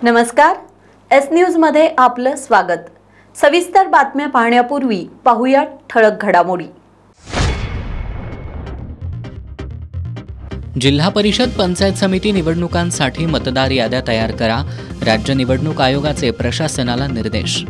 नमस्कार, S news मध्ये आपलं स्वागत। सविस्तर बातम्या पाहण्यापूर्वी पाहूया ठळक घडामोडी। जिल्हा परिषद पंचायत समिती निवडणुकांसाठी मतदार याद्या तयार करा, राज्य निवडणूक आयोगाचे प्रशासनाला निर्देश।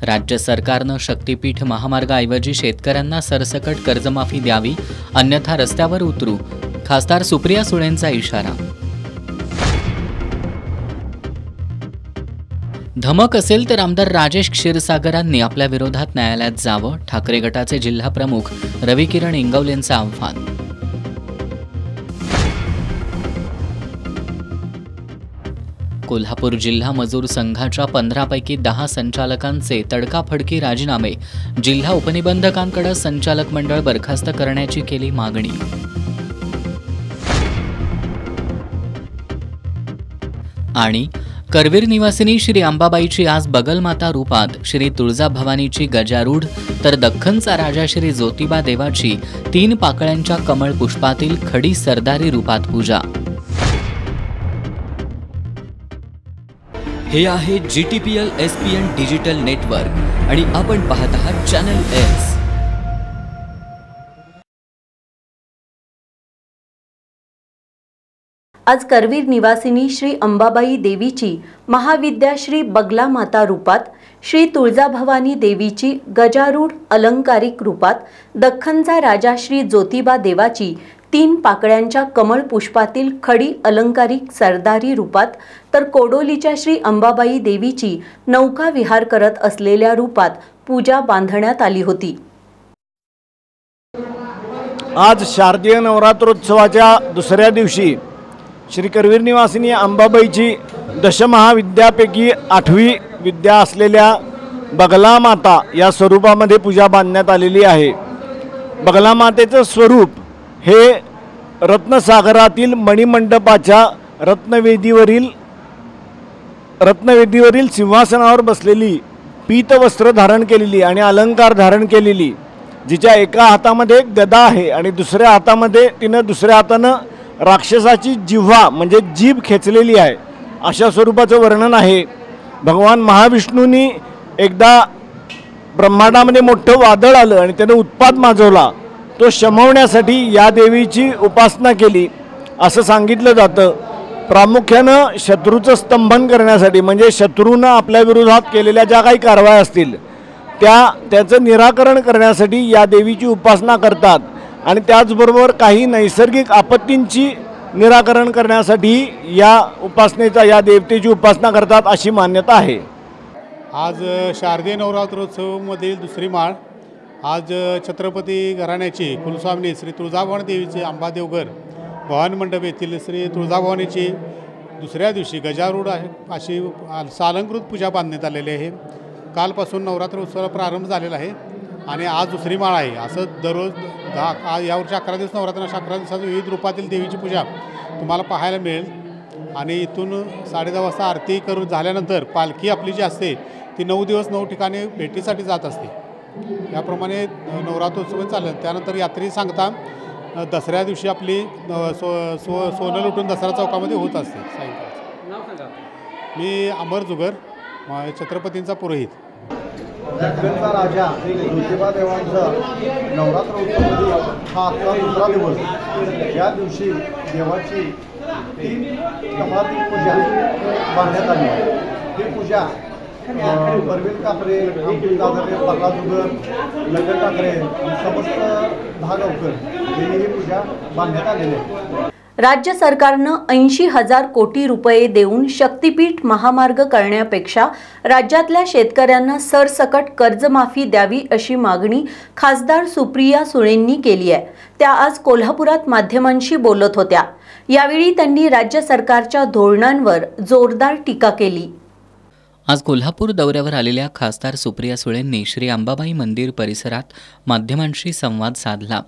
राज्य सरकारनं शक्तीपीठ महामार्गाऐवजी शेतकऱ्यांना सरसकट कर्जमाफी द्यावी, अन्यथा रस्त्यावर उतरू, खासदार सुप्रिया सुळेंचा इशारा। धमक असेल तर आमदार राजेश क्षीरसागरांनी आपल्या विरोधात न्यायालयात जावं, ठाकरे गटाचे जिल्हा प्रमुख रविकिरण इंगवलेंचं आव्हान। कोल्हापूर जिल्हा मजूर संघाच्या 15 पैकी 10 संचालकांचे तडकाफडकी राजीनामे, जिल्हा उपनिबंधकांकडे संचालक मंडळ बरखास्त करण्याची केली मागणी। आणि करवीर निवासिनी श्री अंबाबाईची आज बगलमाता रूपात, श्री तुळजाभवानीची गजारूढ तर दख्खनचा राजा श्री ज्योतिबा देवाची 3 पाकळ्यांच्या कमळ पुष्पातील खडी सरदारी रूपात पूजा। हे आहे GTPL SPN डिजिटल नेटवर्क आणि आपण पाहत आहात चॅनल एस। आज करवीर निवासिनी श्री अंबाबाई देवीची महाविद्या श्री बगला माता रूपात, श्री तुळजाभवानी देवीची गजारूढ अलंकारिक रूपात, दख्खनचा राजा श्री ज्योतिबा देवाची 3 पाकळ्यांच्या कमळ पुष्पातील खडी अलंकारिक सरदारी रूपात, तर कोडोलीच्या श्री अंबाबाई देवीची नौका विहार करत असलेल्या रूपात पूजा बांधण्यात आली होती। आज शारदीय नवरात्रोत्सवाच्या दुसऱ्या दिवशी श्री करवीर निवासिनी अंबाबाईची दशमहाविद्यापैकी 8वी विद्या असलेल्या बगला माता या स्वरूपामध्ये पूजा बांधण्यात आलेली आहे। बगला मातेचं स्वरूप हे रत्नसागरातील मणिमंडपाच्या रत्नवेदीवरील सिंहासनावर बसलेली, पीतवस्त्र धारण केलेली आणि अलंकार धारण केलेली, जिच्या एका हातामध्ये गदा आहे आणि दुसऱ्या हातानं राक्षसाची जिव्हा म्हणजे जीभ खेचलेली आहे, अशा स्वरूपाचं वर्णन आहे। भगवान महाविष्णूंनी एकदा ब्रह्मांडामध्ये मोठं वादळ आलं आणि त्याने उत्पात माजवला, तो शमवण्यासाठी या देवीची उपासना केली असं सांगितलं जातं। प्रामुख्यानं शत्रूचं स्तंभन करण्यासाठी, म्हणजे शत्रूनं आपल्या विरोधात केलेल्या ज्या काही कारवाया असतील त्याचं निराकरण करण्यासाठी या देवीची उपासना करतात आणि त्याचबरोबर काही नैसर्गिक आपत्तींची निराकरण करण्यासाठी या देवतेची उपासना करतात अशी मान्यता आहे। आज शारदीय नवरात्रोत्सवामधील दुसरी माळ आज छत्रपती घराण्याची कुलस्वामिनी श्री तुळजाभवानी देवीचे अंबादेवघर भवानी मंडप येथील श्री तुळजाभवानीची दुसऱ्या दिवशी गजारूढ अशी सालंकृत पूजा बांधण्यात आलेली आहे। कालपासून नवरात्रोत्सवाला प्रारंभ झालेला आहे आणि आज दुसरी माळ आहे। असं दररोज यावर्षी 11 दिवस नवरात्र, 11 दिवसात विविध रूपातील देवीची पूजा तुम्हाला पाहायला मिळेल। आणि इथून 10:30 वाजता आरती करून झाल्यानंतर पालखी आपली जी असते ती 9 दिवस 9 ठिकाणी भेटीसाठी जात असते। याप्रमाणे नवरात्रोत्सव चालेल। त्यानंतर यात्री सांगता दसऱ्या दिवशी आपली सोनं लुटून दसरा चौकामध्ये होत असते सायंकाळी। मी अमर जुगर, छत्रपतींचा पुरोहित। दख्खनचा राजा ज्योतिबा देवांचा नवरात्र उत्सवामध्ये हा आजचा दुसरा दिवस। या दिवशी देवाची 3 कमळातील पूजा बांधण्यात आली। ही पूजा परवीन कापरे, अब्दुल कादरे, प्रल्हाद जुगर, लग्न ठाकरे समस्त 10 गावकर यांनी ही पूजा बांधण्यात आलेली आहे। राज्य सरकारनं 80,000 कोटी रुपये देऊन शक्तीपीठ महामार्ग करण्यापेक्षा राज्यातल्या शेतकऱ्यांना सरसकट कर्जमाफी द्यावी अशी मागणी खासदार सुप्रिया सुळेंनी केली आहे। त्या आज कोल्हापुरात माध्यमांशी बोलत होत्या। यावेळी त्यांनी राज्य सरकारच्या धोरणांवर जोरदार टीका केली। आज कोल्हापूर दौऱ्यावर आलेल्या खासदार सुप्रिया सुळेंनी श्री अंबाबाई मंदिर परिसरात माध्यमांशी संवाद साधला।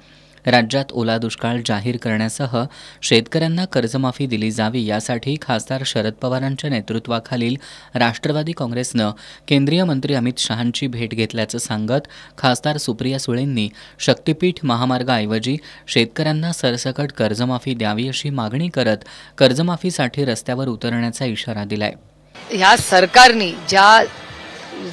राज्यात ओला दुष्काळ जाहीर करण्यासह शेतकऱ्यांना कर्जमाफी दिली जावी यासाठी खासदार शरद पवारांच्या नेतृत्वाखालील राष्ट्रवादी काँग्रेसनं केंद्रीय मंत्री अमित शहांची भेट घेतल्याचं सांगत खासदार सुप्रिया सुळेंनी शक्तीपीठ महामार्गाऐवजी शेतकऱ्यांना सरसकट कर्जमाफी द्यावी अशी मागणी करत कर्जमाफीसाठी रस्त्यावर उतरण्याचा इशारा दिलाय. ह्या सरकारनी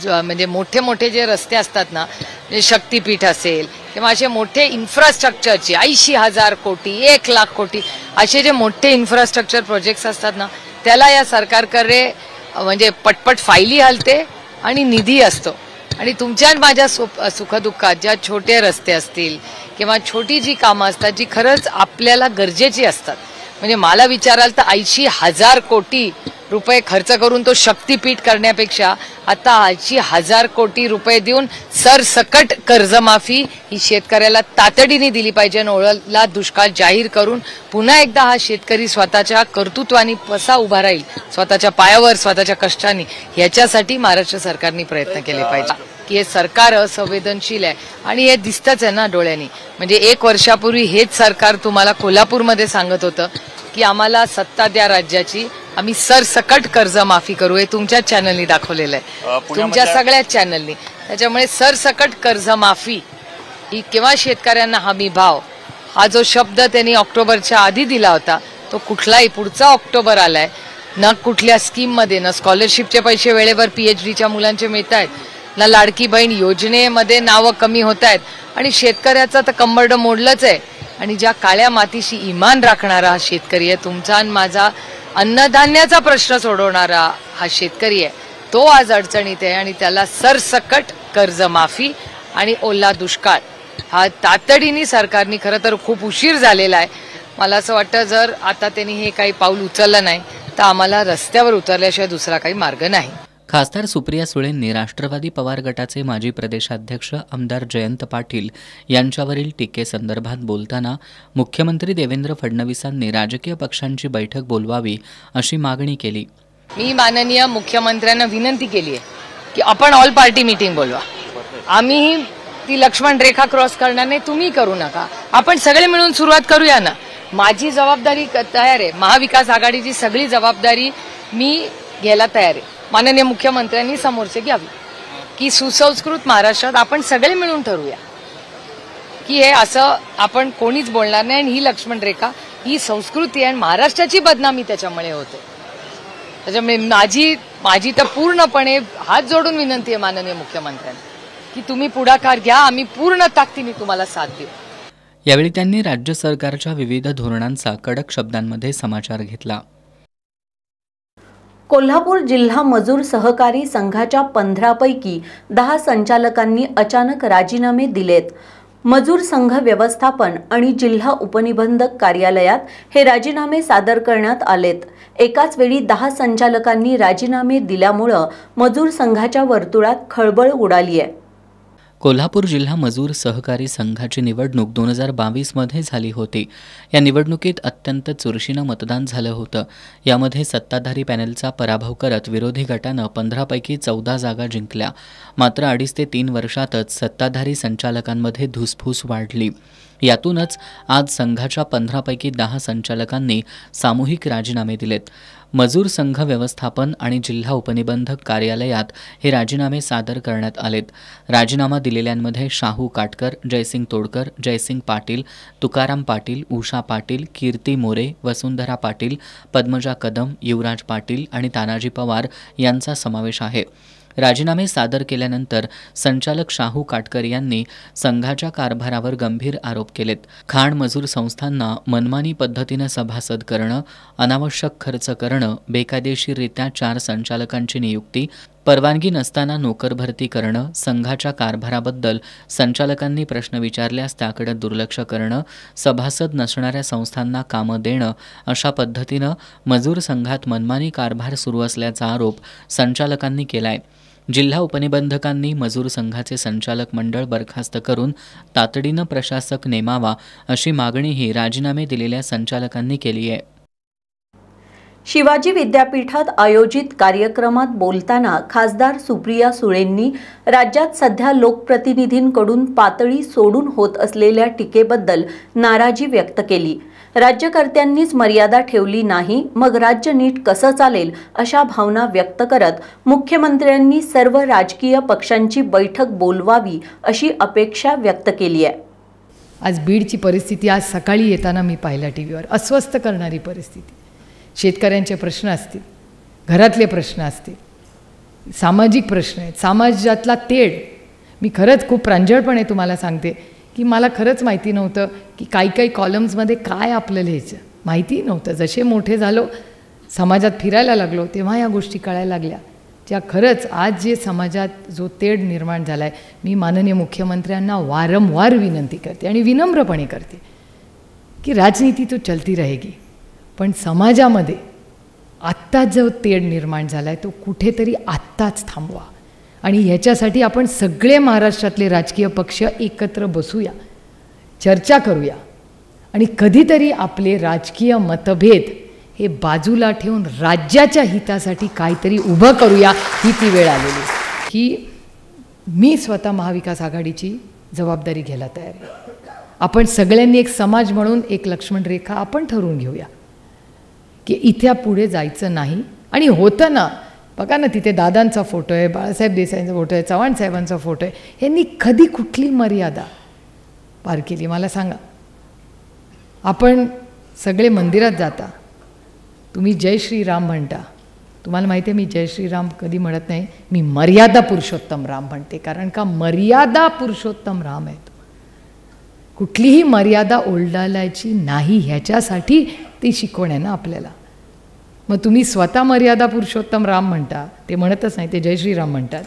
म्हणजे मोठे मोठे जे रस्ते असतात ना, म्हणजे शक्तीपीठ असेल किंवा असे मोठे इन्फ्रास्ट्रक्चरचे 80,000 कोटी 1,00,000 कोटी असे जे मोठे इन्फ्रास्ट्रक्चर प्रोजेक्ट्स असतात ना, त्याला या सरकारकडे म्हणजे पटपट फायली हलते आणि निधी असतो. आणि तुमच्या माझ्या सुखदुःखात ज्या छोटे रस्ते असतील किंवा छोटी जी कामं असतात जी खरंच आपल्याला गरजेची असतात, म्हणजे मला विचाराल तर 80,000 कोटी रुपये खर्च करून तो शक्तीपीठ करण्यापेक्षा आता 80,000 कोटी रुपये देऊन सरसकट कर्जमाफी ही शेतकऱ्याला तातडीने दिली पाहिजे आणि ओला दुष्काळ जाहीर करून पुन्हा एकदा हा शेतकरी स्वतःच्या कर्तृत्वाने कसा उभा राहील, स्वतःच्या पायावर स्वतःच्या कष्टाने, याच्यासाठी महाराष्ट्र सरकारने प्रयत्न केले पाहिजे. की हे सरकार असंवेदनशील आहे आणि हे दिसतच आहे ना डोळ्यांनी. म्हणजे 1 वर्षापूर्वी हेच सरकार तुम्हाला कोल्हापूरमध्ये सांगत होतं की आम्हाला सत्ता द्या राज्याची, आम्ही सरसकट कर्जमाफी करू. हे तुमच्या चॅनलनी दाखवलेलं आहे, तुमच्या सगळ्याच चॅनलनी. त्याच्यामुळे सरसकट कर्जमाफी ही किंवा शेतकऱ्यांना हमी भाव हा जो शब्द त्यांनी ऑक्टोबरच्या आधी दिला होता तो कुठलाही पुढचा ऑक्टोबर आलाय ना, कुठल्या स्कीममध्ये ना स्कॉलरशिपचे पैसे वेळेवर PhDच्या मुलांचे मिळत आहेत, ना लाडकी बहीण योजनेमध्ये नावं कमी होत आहेत आणि शेतकऱ्याचं तर कंबरड मोडलंच आहे. आणि ज्या काळ्या मातीशी इमान राखणारा हा शेतकरी आहे, तुमचा आणि माझा अन्नधान्याचा प्रश्न सोडवणारा हा शेतकरी आहे, तो आज अडचणीत आहे. आणि त्याला सरसकट कर्जमाफी आणि ओला दुष्काळ हा तातडीने सरकारने, खरं तर खूप उशीर झालेला आहे. मला असं वाटतं जर आता त्यांनी हे काही पाऊल उचललं नाही तर आम्हाला रस्त्यावर उतरल्याशिवाय दुसरा काही मार्ग नाही. खासदार सुप्रिया सुळेंनी राष्ट्रवादी पवार गटाचे माजी प्रदेशाध्यक्ष आमदार जयंत पाटील यांच्यावरील टीकेसंदर्भात बोलताना मुख्यमंत्री देवेंद्र फडणवीसांनी राजकीय पक्षांची बैठक बोलवावी अशी मागणी केली. मी माननीय मुख्यमंत्र्यांना विनंती केली आहे की आपण ऑल पार्टी मीटिंग बोलवा. आम्ही ती लक्ष्मण रेखा क्रॉस करणार नाही, तुम्ही करू नका, आपण सगळे मिळून सुरुवात करूया ना. माझी जबाबदारी तयार आहे, महाविकास आघाडीची सगळी जबाबदारी मी घ्यायला तयार आहे. माननीय मुख्यमंत्र्यांनी समोरचे घ्यावी की सुसंस्कृत महाराष्ट्रात आपण सगळे मिळून ठरवूया की हे असं आपण कोणीच बोलणार नाही आणि ही लक्ष्मण रेखा ही संस्कृती आहे आणि महाराष्ट्राची बदनामी त्याच्यामुळे होते. त्याच्यामुळे माझी तर पूर्णपणे हात जोडून विनंती आहे माननीय मुख्यमंत्र्यांना की तुम्ही पुढाकार घ्या, आम्ही पूर्ण ताकदीने तुम्हाला साथ देऊ. यावेळी त्यांनी राज्य सरकारच्या विविध धोरणांचा कडक शब्दांमध्ये समाचार घेतला. कोल्हापूर जिल्हा मजूर सहकारी संघाच्या 15 पैकी 10 संचालकांनी अचानक राजीनामे दिलेत. मजूर संघ व्यवस्थापन आणि जिल्हा उपनिबंधक कार्यालयात हे राजीनामे सादर करण्यात आलेत. एकाच वेळी 10 संचालकांनी राजीनामे दिल्यामुळं मजूर संघाच्या वर्तुळात खळबळ उडाली आहे. कोल्हापूर जिल्हा मजूर सहकारी संघाची निवडणूक 2022 मध्ये झाली होती. या निवडणुकीत अत्यंत चुरशीनं मतदान झालं होतं. यामध्ये सत्ताधारी पॅनेलचा पराभव करत विरोधी गटानं 15 पैकी 14 जागा जिंकल्या. मात्र 2.5 ते 3 वर्षातच सत्ताधारी संचालकांमध्ये धुसफूस वाढली. यातूनच आज संघाच्या 15 पैकी 10 संचालकांनी सामूहिक राजीनामे दिलेत. मजूर संघ व्यवस्थापन आणि जिल्हा उपनिबंधक कार्यालयात हे राजीनामे सादर करण्यात आलेत. राजीनामा दिलेल्यांमध्ये शाहू काटकर, जयसिंग तोडकर, जयसिंग पाटील, तुकाराम पाटील, उषा पाटील, कीर्ती मोरे, वसुंधरा पाटील, पद्मजा कदम, युवराज पाटील आणि तानाजी पवार यांचा समावेश आहे. राजीनामे सादर केल्यानंतर संचालक शाहू काटकर यांनी संघाच्या कारभारावर गंभीर आरोप केलेत. खाण मजूर संस्थांना मनमानी पद्धतीनं सभासद करणं, अनावश्यक खर्च करणं, बेकायदेशीररित्या 4 संचालकांची नियुक्ती, परवानगी नसताना नोकर भरती करणं, संघाच्या कारभाराबद्दल संचालकांनी प्रश्न विचारल्यास त्याकडे दुर्लक्ष करणं, सभासद नसणाऱ्या संस्थांना कामं देणं अशा पद्धतीनं मजूर संघात मनमानी कारभार सुरू असल्याचा आरोप संचालकांनी केलाय. जिल्हा उपनिबंधकांनी मजूर संघाचे संचालक मंडळ बरखास्त करून तातडीनं प्रशासक नेमावा अशी मागणीही राजीनामे दिलेल्या संचालकांनी केली आहे. शिवाजी विद्यापीठात आयोजित कार्यक्रमात बोलताना खासदार सुप्रिया सुळेंनी राज्यात सध्या लोकप्रतिनिधींकडून पातळी सोडून होत असलेल्या टीकेबद्दल नाराजी व्यक्त केली। राज्यकर्त्यांनीच मर्यादा ठेवली नाही, मग राज्य नीट कसं चालेल अशा भावना व्यक्त करत मुख्यमंत्र्यांनी सर्व राजकीय पक्षांची बैठक बोलवावी अशी अपेक्षा व्यक्त केली आहे। आज बीडची परिस्थिती आज सकाळी येताना मी पाहिला टीव्हीवर, अस्वस्थ करणारी परिस्थिती। शेतकऱ्यांचे प्रश्न असतील, घरातले प्रश्न असतील, सामाजिक प्रश्न आहेत, समाजातला तेढ। मी खरंच खूप प्रांजळपणे तुम्हाला सांगते की मला खरंच माहिती नव्हतं की काही कॉलम्समध्ये काय आपलं लिहायचं, माहिती नव्हतं। जसे मोठे झालो, समाजात फिरायला लागलो, तेव्हा या गोष्टी कळायला लागल्या, ज्या खरंच आज जे समाजात जो तेढ निर्माण झाला आहे। मी माननीय मुख्यमंत्र्यांना वारंवार विनंती करते आणि विनम्रपणे करते की राजनीती तो चलती रहेगी, पण समाजामध्ये आत्ता जो तेढ निर्माण झाला आहे तो कुठेतरी आत्ताच थांबवा आणि ह्याच्यासाठी आपण सगळे महाराष्ट्रातले राजकीय पक्ष एकत्र बसूया, चर्चा करूया आणि कधीतरी आपले राजकीय मतभेद हे बाजूला ठेवून राज्याच्या हितासाठी काहीतरी उभं करूया। ही ती वेळ आलेली की मी स्वतः महाविकास आघाडीची जबाबदारी घ्यायला तयार आहे। आपण सगळ्यांनी एक समाज म्हणून एक लक्ष्मण रेखा आपण ठरवून घेऊया की इथे पुढे जायचं नाही। आणि होतं ना, बघा ना, तिथे दादांचा फोटो आहे, बाळासाहेब देसाईंचा फोटो आहे, चव्हाण साहेबांचा फोटो आहे, यांनी कधी कुठली मर्यादा पार केली मला सांगा? आपण सगळे मंदिरात जाता, तुम्ही जय श्रीराम म्हणता, तुम्हाला माहिती आहे मी जय श्रीराम कधी म्हणत नाही, मी मर्यादा पुरुषोत्तम राम म्हणते, कारण का मर्यादा पुरुषोत्तम राम आहे। कुठलीही मर्यादा ओलांडायची नाही, ह्याच्यासाठी ती शिकवण आहे ना आपल्याला। मग तुम्ही स्वतः मर्यादा पुरुषोत्तम राम म्हणता, ते म्हणतच नाही, ते जय श्रीराम म्हणतात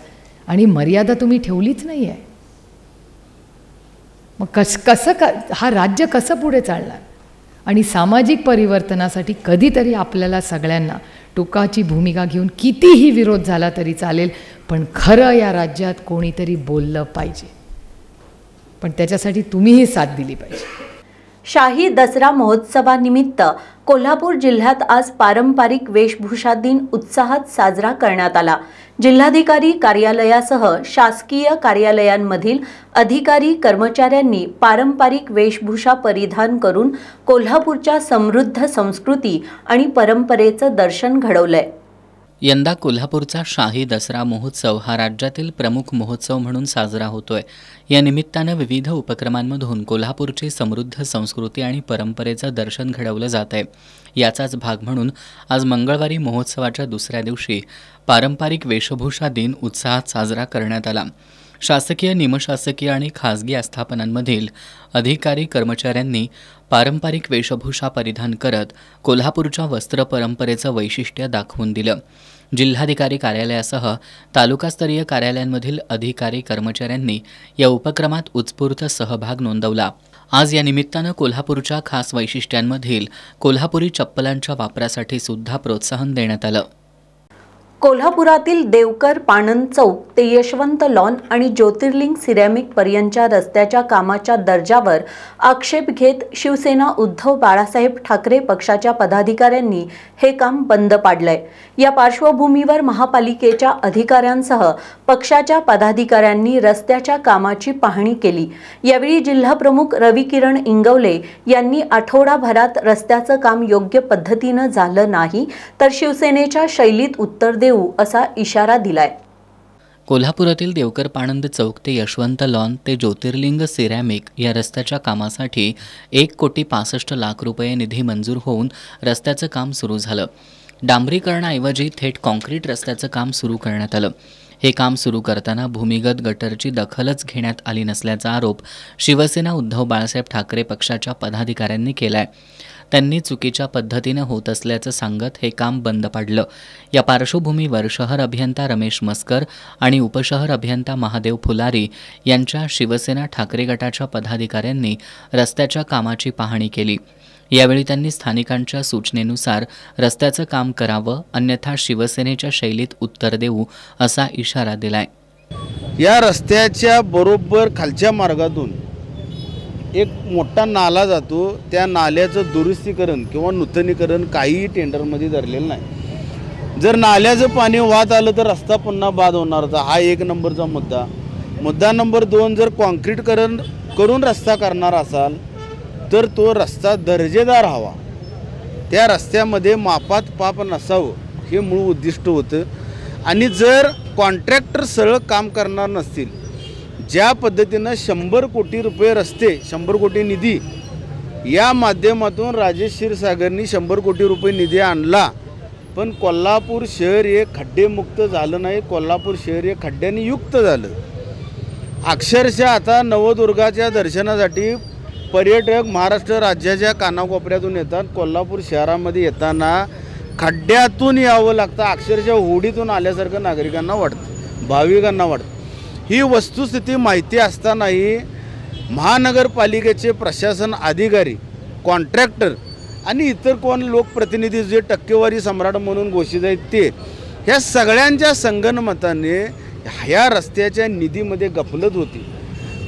आणि मर्यादा तुम्ही ठेवलीच नाही आहे। मग हा राज्य कसं पुढे चालणार? आणि सामाजिक परिवर्तनासाठी कधीतरी आपल्याला सगळ्यांना टोकाची भूमिका घेऊन कितीही विरोध झाला तरी चालेल, पण खरं या राज्यात कोणीतरी बोललं पाहिजे, पण त्याच्यासाठी तुम्हीही साथ दिली पाहिजे। शाही दसरा महोत्सवानिमित्त कोल्हापूर जिल्ह्यात आज पारंपरिक वेशभूषा दिन उत्साहात साजरा करण्यात आला। जिल्हाधिकारी कार्यालयासह शासकीय कार्यालयांमधील अधिकारी कर्मचाऱ्यांनी पारंपरिक वेशभूषा परिधान करून कोल्हापूरच्या समृद्ध संस्कृती आणि परंपरेचं दर्शन घडवलंय। यंदा कोल्हापूरचा शाही दसरा महोत्सव हा राज्यातील प्रमुख महोत्सव म्हणून साजरा होतोय। या निमित्तानं विविध उपक्रमांमधून कोल्हापूरची समृद्ध संस्कृती आणि परंपरेचं दर्शन घडवलं जात आहे। याचाच भाग म्हणून आज मंगळवारी महोत्सवाच्या दुसऱ्या दिवशी पारंपरिक वेशभूषा दिन उत्साहात साजरा करण्यात आला। शासकीय, निमशासकीय आणि खासगी आस्थापनांमधील अधिकारी कर्मचाऱ्यांनी पारंपरिक वेशभूषा परिधान करत कोल्हापूरच्या वस्त्र परंपरेचं वैशिष्ट्य दाखवून दिलं। जिल्हाधिकारी कार्यालयासह तालुकास्तरीय कार्यालयांमधील अधिकारी कर्मचाऱ्यांनी या उपक्रमात उत्स्फूर्त सहभाग नोंदवला। आज या निमित्तानं कोल्हापूरच्या खास वैशिष्ट्यांमधील कोल्हापुरी चप्पलांच्या वापरासाठी सुद्धा प्रोत्साहन देण्यात आलं। कोल्हापुरातील देवकर पाणंद चौक ते यशवंत लॉन आणि ज्योतिर्लिंग सिरॅमिक पर्यंतच्या रस्त्याच्या कामाच्या दर्जावर आक्षेप घेत शिवसेना उद्धव बाळासाहेब ठाकरे पक्षाच्या पदाधिकाऱ्यांनी हे काम बंद पाडलंय। या पार्श्वभूमीवर महापालिकेच्या अधिकाऱ्यांसह पक्षाच्या पदाधिकाऱ्यांनी रस्त्याच्या कामाची पाहणी केली। यावेळी जिल्हाप्रमुख रविकिरण इंगवले यांनी आठवडाभरात रस्त्याचं काम योग्य पद्धतीनं झालं नाही तर शिवसेनेच्या शैलीत उत्तर देऊ असा इशारा दिलाय। कोल्हापुरातील देवकर पाणंद चौक ते यशवंत लॉन ते ज्योतिर्लिंग सिरॅमिक या रस्त्याच्या कामासाठी 1,65,00,000 रुपये निधी मंजूर होऊन रस्त्याचं काम सुरू झालं। डांबरीकरणाऐवजी थेट कॉन्क्रीट रस्त्याचं काम सुरू करण्यात आलं। हे काम सुरू करताना भूमिगत गटरची दखलच घेण्यात आली नसल्याचा आरोप शिवसेना उद्धव बाळासाहेब ठाकरे पक्षाच्या पदाधिकाऱ्यांनी केलाय। त्यांनी चुकीच्या पद्धतीनं होत असल्याचं सांगत हे काम बंद पाडलं। या पार्श्वभूमीवर शहर अभियंता रमेश मस्कर आणि उपशहर अभियंता महादेव फुलारी यांच्या शिवसेना ठाकरे गटाच्या पदाधिकाऱ्यांनी रस्त्याच्या कामाची पाहणी केली। यावेळी त्यांनी स्थानिकांच्या सूचनेनुसार रस्त्याचं काम करावं, अन्यथा शिवसेनेच्या शैलीत उत्तर देऊ असा इशारा दिलाय। या रस्त्याच्या बरोबर खालच्या मार्गातून एक मोठा नाला जातो, त्या नाल्याचं दुरुस्तीकरण किंवा नूतनीकरण काहीही टेंडरमध्ये धरलेलं नाही. जर नाल्याचं पाणी वाहत आलं तर रस्ता पुन्हा बाद होणार होता. हा एक नंबरचा मुद्दा. मुद्दा नंबर 2, जर कॉन्क्रीटकरण करून रस्ता करणार असाल तर तो रस्ता दर्जेदार हवा. त्या रस्त्यामध्ये मापात पाप नसावं हे मूळ उद्दिष्ट होतं. आणि जर कॉन्ट्रॅक्टर सरळ काम करणार नसतील, ज्या पद्धतीनं 100 कोटी रुपये रस्ते, 100 कोटी निधी या माध्यमातून राजेश क्षीरसागरनी 100 कोटी रुपये निधी आणला, पण कोल्हापूर शहर हे खड्डेमुक्त झालं नाही, कोल्हापूर शहर हे खड्ड्यांनी युक्त झालं. अक्षरशः आता नवदुर्गाच्या दर्शनासाठी पर्यटक महाराष्ट्र राज्याच्या कानाकोपऱ्यातून येतात. कोल्हापूर शहरामध्ये येताना खड्ड्यातून यावं लागतं. अक्षरशः होडीतून आल्यासारखं नागरिकांना वाटतं, भाविकांना वाटतं. ही वस्तुस्थिती माहिती असतानाही महानगरपालिकेचे प्रशासन अधिकारी, कॉन्ट्रॅक्टर आणि इतर कोण लोकप्रतिनिधी जे टक्केवारी सम्राट म्हणून घोषित आहेत ते, ह्या सगळ्यांच्या संगनमताने ह्या रस्त्याच्या निधीमध्ये गफलत होती.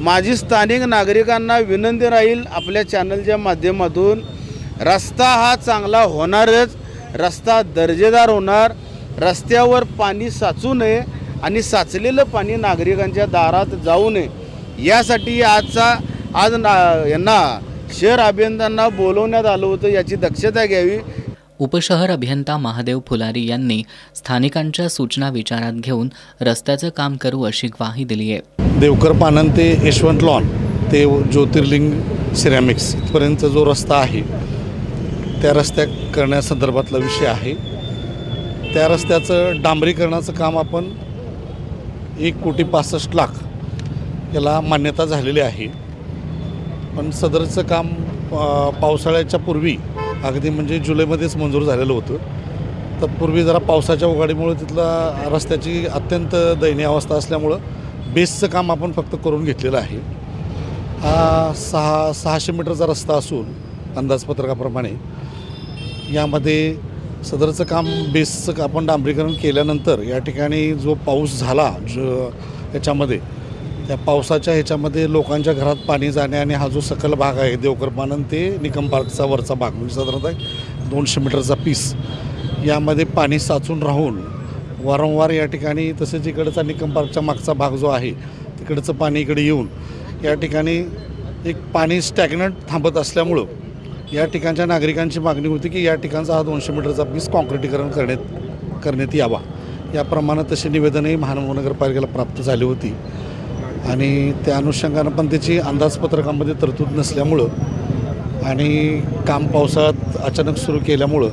माझी स्थानिक नागरिकांना विनंती राहील आपल्या चॅनलच्या माध्यमातून, रस्ता हा चांगला होणारच, रस्ता दर्जेदार होणार. रस्त्यावर पाणी साचू नये आणि साचलेलं पाणी नागरिकांच्या दारात जाऊ नये यासाठी यांना शहर अभियंत्यांना बोलवण्यात आलं होतं. याची दक्षता घ्यावी. उपशहर अभियंता महादेव फुलारी यांनी स्थानिकांच्या सूचना विचारात घेऊन रस्त्याचं काम करू अशी ग्वाही दिली आहे. देवकर पानन ते यशवंत लॉन ते ज्योतिर्लिंग सिरॅमिक्स इथपर्यंत जो रस्ता आहे त्या रस्त्या करण्यासंदर्भातला विषय आहे. त्या रस्त्याचं डांबरीकरणाचं काम आपण 1,65,00,000 याला मान्यता झालेली आहे. पण सदरचं काम पावसाळ्याच्या पूर्वी अगदी म्हणजे जुलैमध्येच मंजूर झालेलं होतं. तत्पूर्वी जरा पावसाच्या उघाडीमुळे तिथला रस्त्याची अत्यंत दयनीय अवस्था असल्यामुळं बेसचं काम आपण फक्त करून घेतलेलं आहे. हा 600 मीटरचा रस्ता असून अंदाजपत्रकाप्रमाणे यामध्ये सदरचं काम बेसचं आपण डांबरीकरण केल्यानंतर या ठिकाणी जो पाऊस झाला याच्यामध्ये, त्या पावसाच्या ह्याच्यामध्ये लोकांच्या घरात पाणी जाणे आणि हा जो सकल भाग आहे देवकर पानन ते निकम पार्कचा वरचा भाग म्हणजे साधारणतः 200 मीटरचा पीस, यामध्ये पाणी साचून राहून वारंवार या ठिकाणी, तसेच इकडचा निकम पार्कच्या मागचा भाग जो आहे तिकडचं पाणी इकडे येऊन या ठिकाणी एक पाणी स्टॅग्नंट थांबत असल्यामुळं या ठिकाणच्या नागरिकांची मागणी होती की या ठिकाणचा हा 200 मीटरचा पीस कॉन्क्रिटीकरण करण्यात यावा. याप्रमाणे तशी निवेदनही महानगरपालिकेला प्राप्त झाली होती आणि त्या अनुषंगानं पण त्याची अंदाजपत्रकामध्ये तरतूद नसल्यामुळं आणि काम पावसाळ्यात अचानक सुरू केल्यामुळं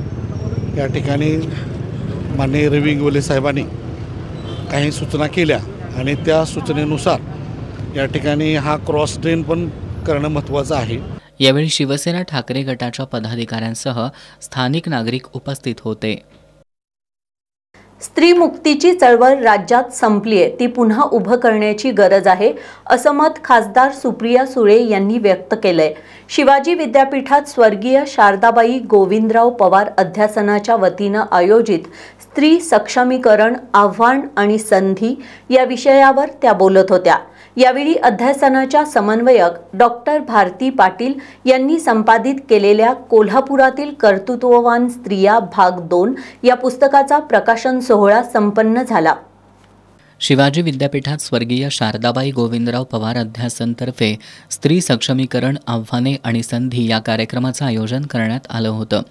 या ठिकाणी माननीय रवी इंगवले साहेबांनी काही सूचना केल्या आणि त्या सूचनेनुसार या ठिकाणी हा क्रॉस ड्रेन पण करणं महत्त्वाचं आहे. यावेळी शिवसेना ठाकरे गटाच्या पदाधिकाऱ्यांसह स्थानिक नागरिक उपस्थित होते. स्त्री मुक्तीची चळवळ राज्यात संपली आहे, ती पुन्हा उभं करण्याची गरज आहे असं मत खासदार सुप्रिया सुळे यांनी व्यक्त केलंय. शिवाजी विद्यापीठात स्वर्गीय शारदाबाई गोविंदराव पवार अध्यासनाच्या वतीनं आयोजित स्त्री सक्षमीकरण, आव्हान आणि संधी या विषयावर त्या बोलत होत्या. यावेळी अध्यासनाच्या समन्वयक डॉक्टर भारती पाटील यांनी संपादित केलेल्या कोल्हापुरातील कर्तृत्ववान स्त्रिया भाग 2 या पुस्तकाचा प्रकाशन सोहळा संपन्न झाला. शिवाजी विद्यापीठात स्वर्गीय शारदाबाई गोविंदराव पवार अध्यासनतर्फे स्त्री सक्षमीकरण, आव्हाने आणि संधी या कार्यक्रमाचं आयोजन करण्यात आलं होतं.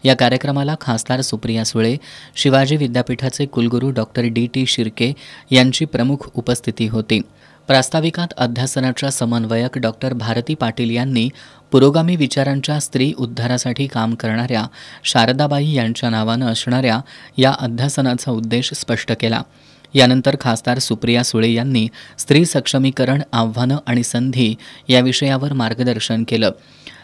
या कार्यक्रमाला खासदार सुप्रिया सुळे, शिवाजी विद्यापीठाचे कुलगुरू डॉक्टर DT शिर्के यांची प्रमुख उपस्थिती होती. प्रास्ताविकात अध्यासनाच्या समन्वयक डॉक्टर भारती पाटील यांनी पुरोगामी विचारांच्या स्त्री उद्धारासाठी काम करणाऱ्या शारदाबाई यांच्या नावानं असणाऱ्या या अध्यासनाचा उद्देश स्पष्ट केला. यानंतर खासदार सुप्रिया सुळे यांनी स्त्री सक्षमीकरण, आव्हानं आणि संधी या विषयावर मार्गदर्शन केलं.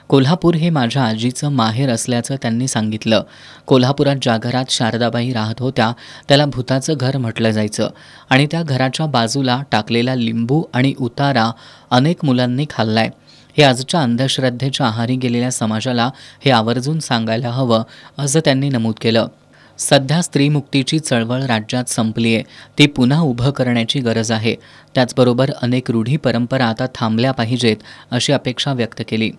कोल्हापूर हे माझ्या आजीचं माहेर असल्याचं त्यांनी सांगितलं. कोल्हापुरात ज्या घरात शारदाबाई राहत होत्या त्याला भूताचं घर म्हटलं जायचं आणि त्या घराच्या बाजूला टाकलेला लिंबू आणि उतारा अनेक मुलांनी खाल्लाय. हे आजच्या अंधश्रद्धेच्या आहारी गेलेल्या समाजाला हे आवर्जून सांगायला हवं असं त्यांनी नमूद केलं. सध्या स्त्रीमुक्तीची चळवळ राज्यात संपली आहे, ती पुन्हा उभं करण्याची गरज आहे. त्याचबरोबर अनेक रूढी परंपरा आता थांबल्या पाहिजेत अशी अपेक्षा व्यक्त केली.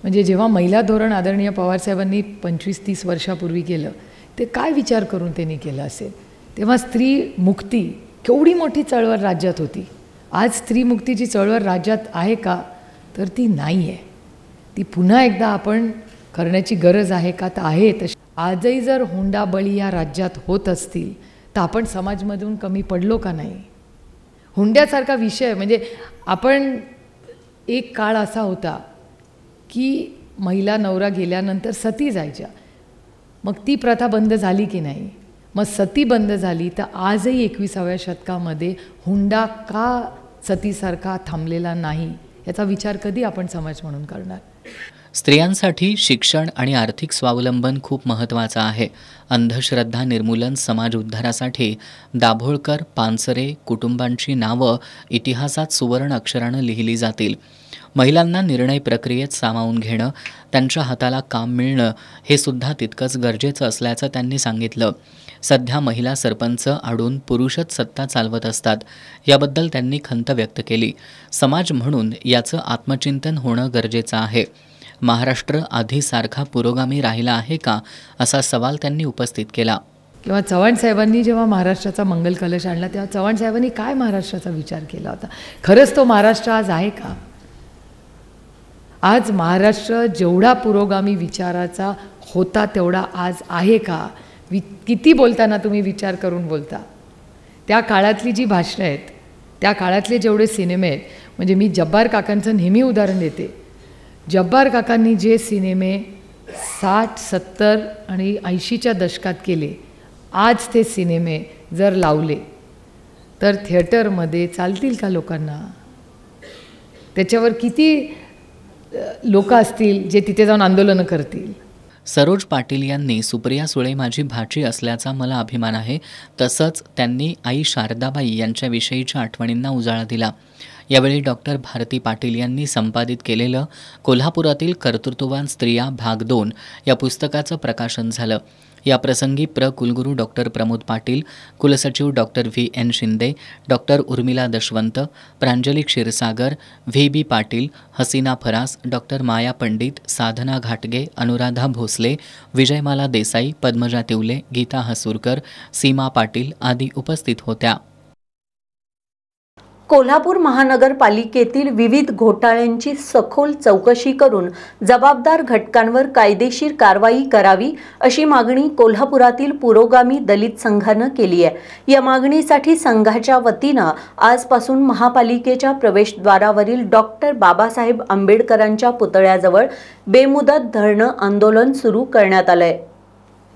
म्हणजे जेव्हा महिला धोरण आदरणीय पवारसाहेबांनी 25-30 वर्षापूर्वी केलं, ते काय विचार करून त्यांनी केलं असेल? तेव्हा स्त्री मुक्ती केवढी मोठी चळवळ राज्यात होती. आज स्त्री मुक्तीची चळवळ राज्यात आहे का? तर ती नाही आहे. ती पुन्हा एकदा आपण करण्याची गरज आहे का? तर आहे. तशी आजही जर हुंडाबळी या राज्यात होत असतील तर आपण समाजमधून कमी पडलो का नाही? हुंड्यासारखा विषय म्हणजे आपण एक काळ असा होता की महिला नवरा गेल्यानंतर सती जायच्या. मग ती प्रथा बंद झाली की नाही? मग सती बंद झाली तर आजही 21व्या शतकामध्ये हुंडा का सतीसारखा थांबलेला नाही याचा विचार कधी आपण समाज म्हणून करणार? स्त्रियांसाठी शिक्षण आणि आर्थिक स्वावलंबन खूप महत्त्वाचं आहे. अंधश्रद्धा निर्मूलन समाज उद्धारासाठी दाभोळकर, पानसरे कुटुंबांची नावं इतिहासात सुवर्ण अक्षरानं लिहिली जातील. महिलांना निर्णय प्रक्रियेत सामावून घेणं, त्यांच्या हाताला काम मिळणं हे सुद्धा तितकंच गरजेचं असल्याचं त्यांनी सांगितलं. सध्या महिला सरपंच आडून पुरुषच सत्ता चालवत असतात, याबद्दल त्यांनी खंत व्यक्त केली. समाज म्हणून याचं आत्मचिंतन होणं गरजेचं आहे. महाराष्ट्र आधीसारखा पुरोगामी राहिला आहे का, असा सवाल त्यांनी उपस्थित केला. किंवा चव्हाण साहेबांनी जेव्हा महाराष्ट्राचा मंगल कलश आणला तेव्हा चव्हाण साहेबांनी काय महाराष्ट्राचा विचार केला होता? खरंच तो महाराष्ट्र आज आहे का? आज महाराष्ट्र जेवढा पुरोगामी विचाराचा होता तेवढा आज आहे का? किती बोलताना तुम्ही विचार करून बोलता. त्या काळातली जी भाषणं आहेत, त्या काळातले जेवढे सिनेमे आहेत, म्हणजे मी जब्बार काकांचं नेहमी उदाहरण देते. जब्बार काकांनी जे सिनेमे 60, 70 आणि 80च्या दशकात केले, आज ते सिनेमे जर लावले तर थिएटरमध्ये चालतील का लोकांना? त्याच्यावर किती लोक असतील जे तिथे जाऊन आंदोलनं करतील? सरोज पाटील यांनी सुप्रिया सुळे माझी भाची असल्याचा मला अभिमान आहे. तसंच त्यांनी आई शारदाबाई यांच्याविषयीच्या आठवणींना उजाळा दिला. यावेळी डॉक्टर भारती पाटील यांनी संपादित केलेलं कोल्हापुरातील कर्तृत्ववान स्त्रिया भाग 2 या पुस्तकाचं प्रकाशन झालं. याप्रसंगी कुलगुरू डॉक्टर प्रमोद पाटील, कुलसचिव doctor VN Shinde, doctor Urmila Dashwant, Pranjali Kshirsagar, VB Patil, Hasina Faras, doctor Maya Pandit, Sadhana घाटगे, अनुराधा भोसले, विजयमाला देसाई, पद्मजा तिवले, गीता हसूरकर, सीमा पाटील आदी उपस्थित होत्या. कोल्हापूर महानगरपालिकेतील विविध घोटाळ्यांची सखोल चौकशी करून जबाबदार घटकांवर कायदेशीर कारवाई करावी अशी मागणी कोल्हापुरातील पुरोगामी दलित संघानं केली आहे. या मागणीसाठी संघाच्या वतीनं आजपासून महापालिकेच्या प्रवेशद्वारावरील डॉक्टर बाबासाहेब आंबेडकरांच्या पुतळ्याजवळ बेमुदत धरणं आंदोलन सुरू करण्यात आलंय.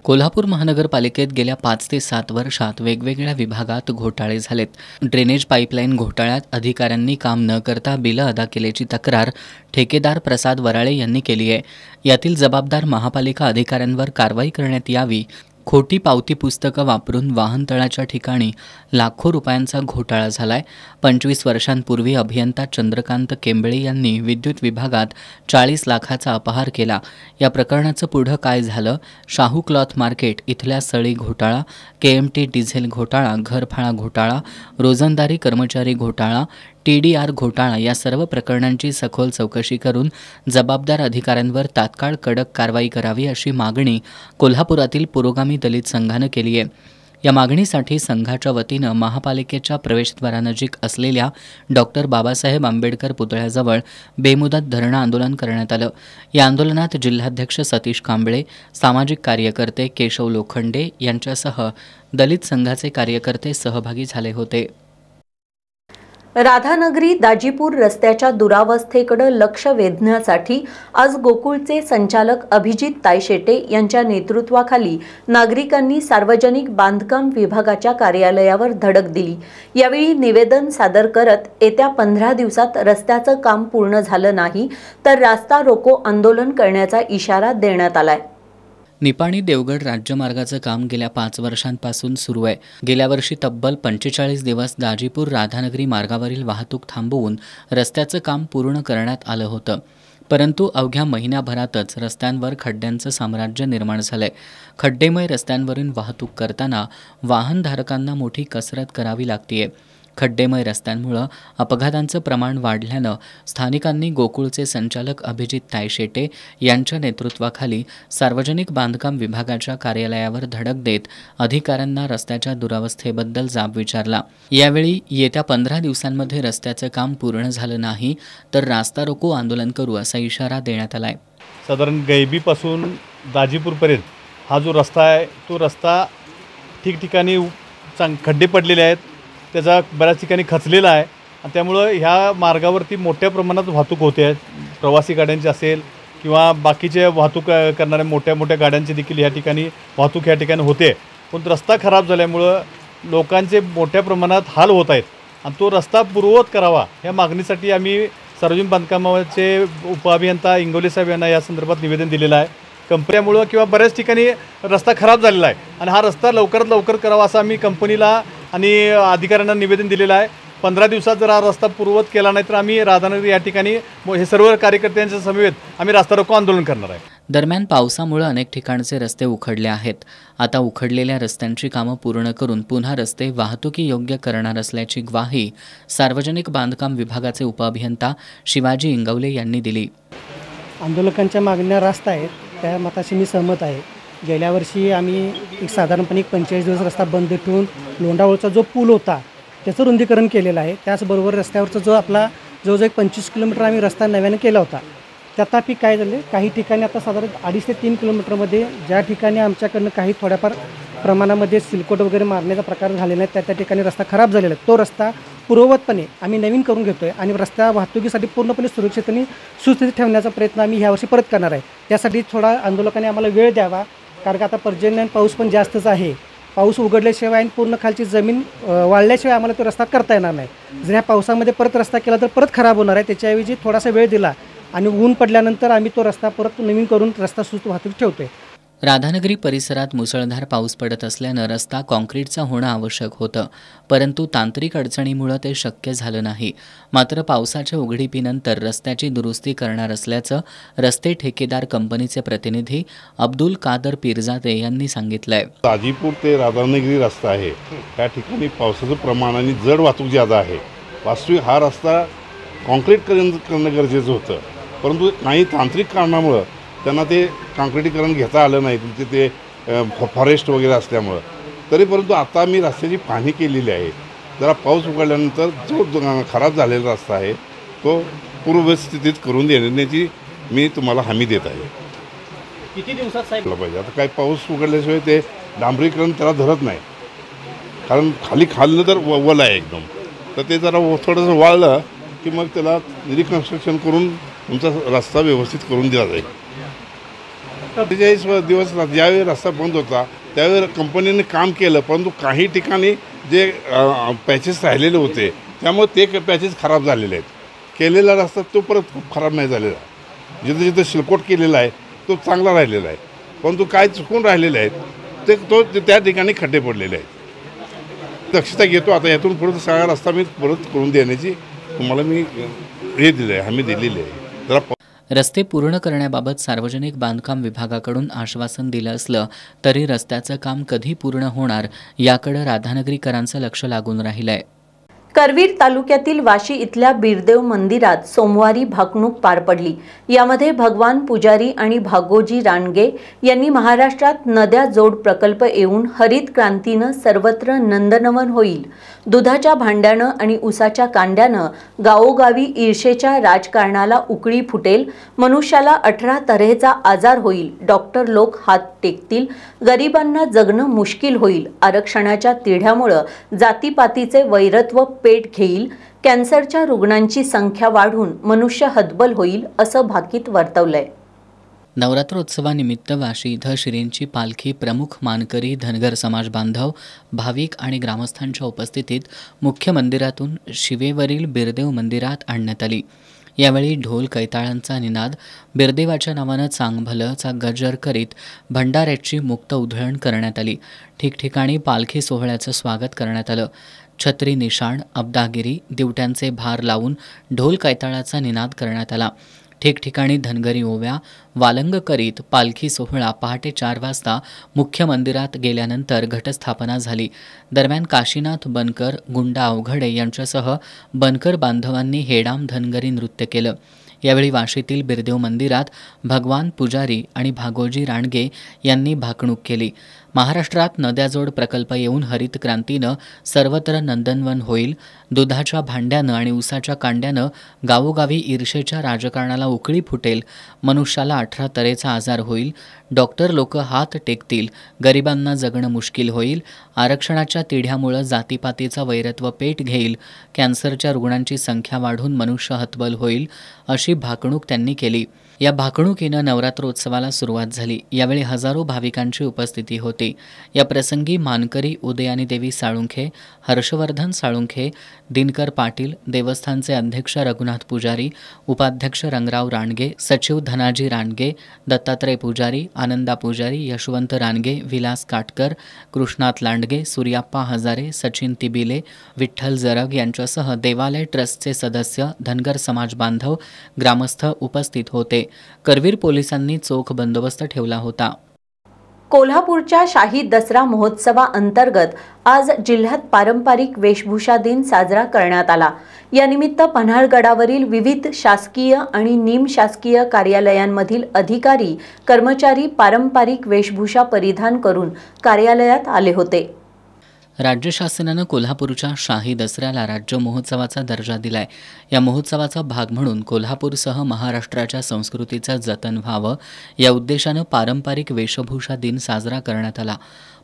कोल्हापूर महानगरपालिकेत गेल्या 5 ते 7 वर्षात वेगवेगळ्या विभागात घोटाळे झालेत. ड्रेनेज पाईपलाईन घोटाळ्यात अधिकाऱ्यांनी काम न करता बिलं अदा केल्याची तक्रार ठेकेदार प्रसाद वराळे यांनी केली आहे. यातील जबाबदार महापालिका अधिकाऱ्यांवर कारवाई करण्यात यावी. खोटी पावती पुस्तकं वापरून वाहनतळाच्या ठिकाणी लाखो रुपयांचा घोटाळा झालाय. 25 वर्षांपूर्वी अभियंता चंद्रकांत केंबळे यांनी विद्युत विभागात 40 लाखाचा अपहार केला. या प्रकरणाचं पुढं काय झालं? शाहू क्लॉथ मार्केट इथल्या सळी घोटाळा, KMT डिझेल घोटाळा, घरफाळा घोटाळा, रोजंदारी कर्मचारी घोटाळा, TDR घोटाळा या सर्व प्रकरणांची सखोल चौकशी करून जबाबदार अधिकाऱ्यांवर तात्काळ कडक कारवाई करावी अशी मागणी कोल्हापुरातील पुरोगामी दलित संघानं केली आहे. या मागणीसाठी संघाच्या वतीनं महापालिकेच्या प्रवेशद्वारानजीक असलेल्या डॉक्टर बाबासाहेब आंबेडकर पुतळ्याजवळ बेमुदत धरणं आंदोलन करण्यात आलं. या आंदोलनात जिल्हाध्यक्ष सतीश कांबळे, सामाजिक कार्यकर्ते केशव लोखंडे यांच्यासह दलित संघाचे कार्यकर्ते सहभागी झाले होते. राधानगरी दाजीपूर रस्त्याच्या दुरावस्थेकडे लक्ष वेधण्यासाठी आज गोकुळचे संचालक अभिजित तायशेटे यांच्या नेतृत्वाखाली नागरिकांनी सार्वजनिक बांधकाम विभागाच्या कार्यालयावर धडक दिली. यावेळी निवेदन सादर करत येत्या 15 दिवसात रस्त्याचं काम पूर्ण झालं नाही तर रास्ता रोको आंदोलन करण्याचा इशारा देण्यात आलाय. निपाणी देवगड राज्यमार्गाचं काम गेल्या 5 वर्षांपासून सुरू आहे. गेल्या वर्षी तब्बल 45 दिवस दाजीपूर राधानगरी मार्गावरील वाहतूक थांबवून रस्त्याचं काम पूर्ण करण्यात आलं होतं. परंतु अवघ्या महिन्याभरातच रस्त्यांवर खड्ड्यांचं साम्राज्य निर्माण झालंय. खड्डेमय रस्त्यांवरून वाहतूक करताना वाहनधारकांना मोठी कसरत करावी लागतीये. खड्डेमय रस्त्यांमुळं अपघातांचं प्रमाण वाढल्यानं स्थानिकांनी गोकुळचे संचालक अभिजित तायशेटे यांच्या नेतृत्वाखाली सार्वजनिक बांधकाम विभागाच्या कार्यालयावर धडक देत अधिकाऱ्यांना रस्त्याच्या दुरावस्थेबद्दल जाब विचारला. यावेळी येत्या 15 दिवसांमध्ये रस्त्याचं काम पूर्ण झालं नाही तर रास्ता रोको आंदोलन करू असा इशारा देण्यात आलाय. साधारण गैबीपासून दाजीपूरपर्यंत हा जो रस्ता आहे तो रस्ता ठिकठिकाणी खड्डे पडलेले आहेत. त्याचा बऱ्याच ठिकाणी खचलेला आहे आणि त्यामुळं ह्या मार्गावरती मोठ्या प्रमाणात वाहतूक होते आहे. प्रवासी गाड्यांची असेल किंवा बाकीचे वाहतूक करणाऱ्या मोठ्या मोठ्या गाड्यांची देखील ह्या ठिकाणी वाहतूक ह्या ठिकाणी होते. पण रस्ता खराब झाल्यामुळं लोकांचे मोठ्या प्रमाणात हाल होत आहेत आणि तो रस्ता पूर्ववत करावा ह्या मागणीसाठी आम्ही सार्वजनिक बांधकामाचे उपअभियंता इंगोले साहेब यांना या संदर्भात निवेदन दिलेलं आहे. कंपन्यामुळं किंवा बऱ्याच ठिकाणी रस्ता खराब झालेला आहे आणि हा रस्ता लवकरात लवकर करावा असं आम्ही कंपनीला आणि अधिकाऱ्यांना निवेदन दिलेलं आहे. 15 दिवसात जर हा रस्ता पूर्ववत केला नाही तर आम्ही राधानगरी या ठिकाणी हे सर्व कार्यकर्त्यांच्या समवेत आम्ही रास्ता रोको आंदोलन करणार आहे. दरम्यान पावसामुळे अनेक ठिकाणचे रस्ते उखडले आहेत. आता उखडलेल्या रस्त्यांची कामं पूर्ण करून पुन्हा रस्ते वाहतुकी योग्य करणार असल्याची ग्वाही सार्वजनिक बांधकाम विभागाचे उपअभियंता शिवाजी इंगवले यांनी दिली. आंदोलकांच्या मागण्या रास्त आहेत त्या मताशी मी सहमत आहे. गेल्या वर्षी आम्ही साधारणपणे 45 दिवस रस्ता बंद ठेवून लोंढावळचा जो पूल होता त्याचं रुंदीकरण केलेलं आहे. त्याचबरोबर रस्त्यावरचा जो आपला जवळजवळ 25 किलोमीटर आम्ही रस्ता नव्याने केला होता. तथापि काय झाले काही ठिकाणी आता साधारण 2.5 ते 3 किलोमीटरमध्ये ज्या ठिकाणी आमच्याकडनं काही थोड्याफार प्रमाणामध्ये सिलकोट वगैरे मारण्याचा प्रकार झालेला आहे त्या ठिकाणी रस्ता खराब झालेला आहे. तो रस्ता पूर्ववतपणे आम्ही नवीन करून घेतो आहे आणि रस्ता वाहतुकीसाठी पूर्णपणे सुरक्षित आणि सुस्थितीत ठेवण्याचा प्रयत्न आम्ही ह्यावर्षी परत करणार आहे. त्यासाठी थोडा आंदोलकांनी आम्हाला वेळ द्यावा कारण का आता पर्जन्य पाऊस पण जास्तच आहे. पाऊस उघडल्याशिवाय आणि पूर्ण खालची जमीन वाळल्याशिवाय आम्हाला तो रस्ता करता येणार नाही. जर ह्या पावसामध्ये परत रस्ता केला तर परत खराब होणार आहे. त्याच्याऐवजी थोडासा वेळ दिला आणि ऊन पडल्यानंतर आम्ही तो रस्ता परत नवीन करून रस्ता सुस्त वाहतूक ठेवतोय. राधानगरी परिसरात मुसळधार पाऊस पडत असल्यानं रस्ता काँक्रीटचा होणं आवश्यक होतं, परंतु तांत्रिक अडचणीमुळे ते शक्य झालं नाही. मात्र पावसाच्या उघडीपीनंतर रस्त्याची दुरुस्ती करणार असल्याचं रस्ते ठेकेदार कंपनीचे प्रतिनिधी अब्दुल कादर पिरजादे यांनी सांगितलंय. दाजीपूर ते राधानगरी रस्ता आहे त्या ठिकाणी पावसाचं प्रमाण आणि जड वाहतूक ज्यादा आहे. वास्तविक हा रस्ता काँक्रीट करणं गरजेचं होतं, परंतु काही तांत्रिक कारणामुळं त्यांना ते काँक्रिटीकरण घेता आलं नाही तिथे ते फॉरेस्ट वगैरे असल्यामुळं. तरी परंतु आता मी रस्त्याची पाहणी केलेली आहे. जरा पाऊस उघडल्यानंतर जो खराब झालेला रस्ता आहे तो पूर्वस्थितीत करून देण्याची मी तुम्हाला हमी देत आहे. किती दिवसात साहेब पाहिजे आता काय पाऊस उघडल्याशिवाय ते डांबरीकरण त्याला धरत नाही, कारण खाल्लं तर वल आहे एकदम, तर ते जरा थोडंसं वाळलं की मग त्याला रिकन्स्ट्रक्शन करून तुमचा रस्ता व्यवस्थित करून दिला जाईल. 45 दिवस ज्यावेळी रस्ता बंद होता त्यावेळी कंपनीने काम केलं, परंतु काही ठिकाणी जे पॅचेस राहिलेले होते त्यामुळे ते पॅचेस खराब झालेले आहेत. केलेला रस्ता तो परत खूप खराब नाही झालेला. जिथं जिथं शिलकोट केलेला आहे तो चांगला राहिलेला आहे, परंतु काय चुकून राहिलेले आहेत त्या ठिकाणी खड्डे पडलेले आहेत. दक्षता घेतो आता यातून पुढे सगळा रस्ता मी परत करून देण्याची तुम्हाला मी हे दिलं आहे, हमी दिलेली आहे. रस्ते पूर्ण करण्याबाबत सार्वजनिक बांधकाम विभागाकडून आश्वासन दिलं असलं तरी रस्त्याचं काम कधी पूर्ण होणार याकडे राधानगरीकरांचं लक्ष लागून राहिलंय. करवीर तालुक्यातील वाशी इथल्या बिरदेव मंदिरात सोमवारी भाकणूक पार पडली. यामध्ये भगवान पुजारी आणि भागोजी रानगे यांनी महाराष्ट्रात नद्या जोड प्रकल्प येऊन हरित क्रांतीनं सर्वत्र नंदनवन होईल, दुधाच्या भांड्यानं आणि उसाच्या कांड्यानं गावोगावी ईर्षेच्या राजकारणाला उकळी फुटेल, मनुष्याला 18 तऱ्हेचा आजार होईल, डॉक्टर लोक हात टेकतील, गरिबांना जगणं मुश्किल होईल, आरक्षणाच्या तिढ्यामुळं जातीपातीचे वैरत्व पेट घेईल, कॅन्सरच्या रुग्णांची संख्या वाढून मनुष्य हतबल होईल असं भाकीत वर्तवलंय. नवरात्रोत्सवानिमित्त वाशी इथं श्रींची पालखी प्रमुख मानकरी धनगर समाज बांधव भाविक आणि ग्रामस्थांच्या उपस्थितीत मुख्य मंदिरातून शिवेवरील बिरदेव मंदिरात आणण्यात आली. यावेळी ढोल कैताळांचा निनाद, बिरदेवाच्या नावानं चांगभलचा गजर करीत भंडाऱ्याची मुक्त उधळण करण्यात आली. ठिकठिकाणी पालखी सोहळ्याचं स्वागत करण्यात आलं. छत्री निशाण, अब्दागिरी, दिवट्यांचे भार लावून ढोल कैताळाचा निनाद करण्यात आला. ठिकठिकाणी धनगरी ओव्या वालंग करीत पालखी सोहळा पहाटे 4 वाजता मुख्य मंदिरात गेल्यानंतर घटस्थापना झाली. दरम्यान काशीनाथ बनकर, गुंडा अवघडे यांच्यासह बनकर बांधवांनी हेडाम धनगरी नृत्य केलं. यावेळी वाशीतील बिरदेव मंदिरात भगवान पुजारी आणि भागोजी राणगे यांनी भाकणूक केली. महाराष्ट्रात नद्याजोड प्रकल्प येऊन हरित क्रांतीनं सर्वत्र नंदनवन होईल. दुधाच्या भांड्यानं आणि उसाच्या कांड्यानं गावोगावी ईर्षेच्या राजकारणाला उकळी फुटेल. मनुष्याला 18 तऱ्हेचा आजार होईल. डॉक्टर लोक हात टेकतील. गरिबांना जगणं मुश्किल होईल. आरक्षणाच्या तिढ्यामुळं जातीपातीचा वैरत्व पेट घेईल. कॅन्सरच्या रुग्णांची संख्या वाढून मनुष्य हतबल होईल, अशी भाकणूक त्यांनी केली. या भाकणुकीनं नवरात्रोत्सवाला सुरुवात झाली. यावेळी हजारो भाविकांची उपस्थिती होती. या प्रसंगी मानकरी उदयानी देवी साळुंखे, हर्षवर्धन साळुंखे, दिनकर पाटील, देवस्थानचे अध्यक्ष रघुनाथ पुजारी, उपाध्यक्ष रंगराव राणगे, सचिव धनाजी राणगे, दत्तात्रय पुजारी, आनंदा पुजारी, यशवंत राणगे, विलास काटकर, कृष्णात लांडगे, सूर्याप्पा हजारे, सचिन तिबिले, विठ्ठल जरग यांच्यासह देवालय ट्रस्टचे सदस्य, धनगर समाज बांधव, ग्रामस्थ उपस्थित होते. करवीर पोलिसांनी चोख बंदोबस्त ठेवला होता. कोल्हापूरच्या शाही दसरा महोत्सवाअंतर्गत आज जिल्ह्यात पारंपरिक वेशभूषा दिन साजरा करण्यात आला. यानिमित्त पन्हाळगडावरील विविध शासकीय आणि निमशासकीय कार्यालयांमधील अधिकारी कर्मचारी पारंपरिक वेशभूषा परिधान करून कार्यालयात आले होते. राज्य शासनानं कोल्हापूरच्या शाही दसऱ्याला राज्य महोत्सवाचा दर्जा दिलाय. या महोत्सवाचा भाग म्हणून कोल्हापूरसह महाराष्ट्राच्या संस्कृतीचं जतन व्हावं या उद्देशानं पारंपरिक वेशभूषा दिन साजरा करण्यात आला.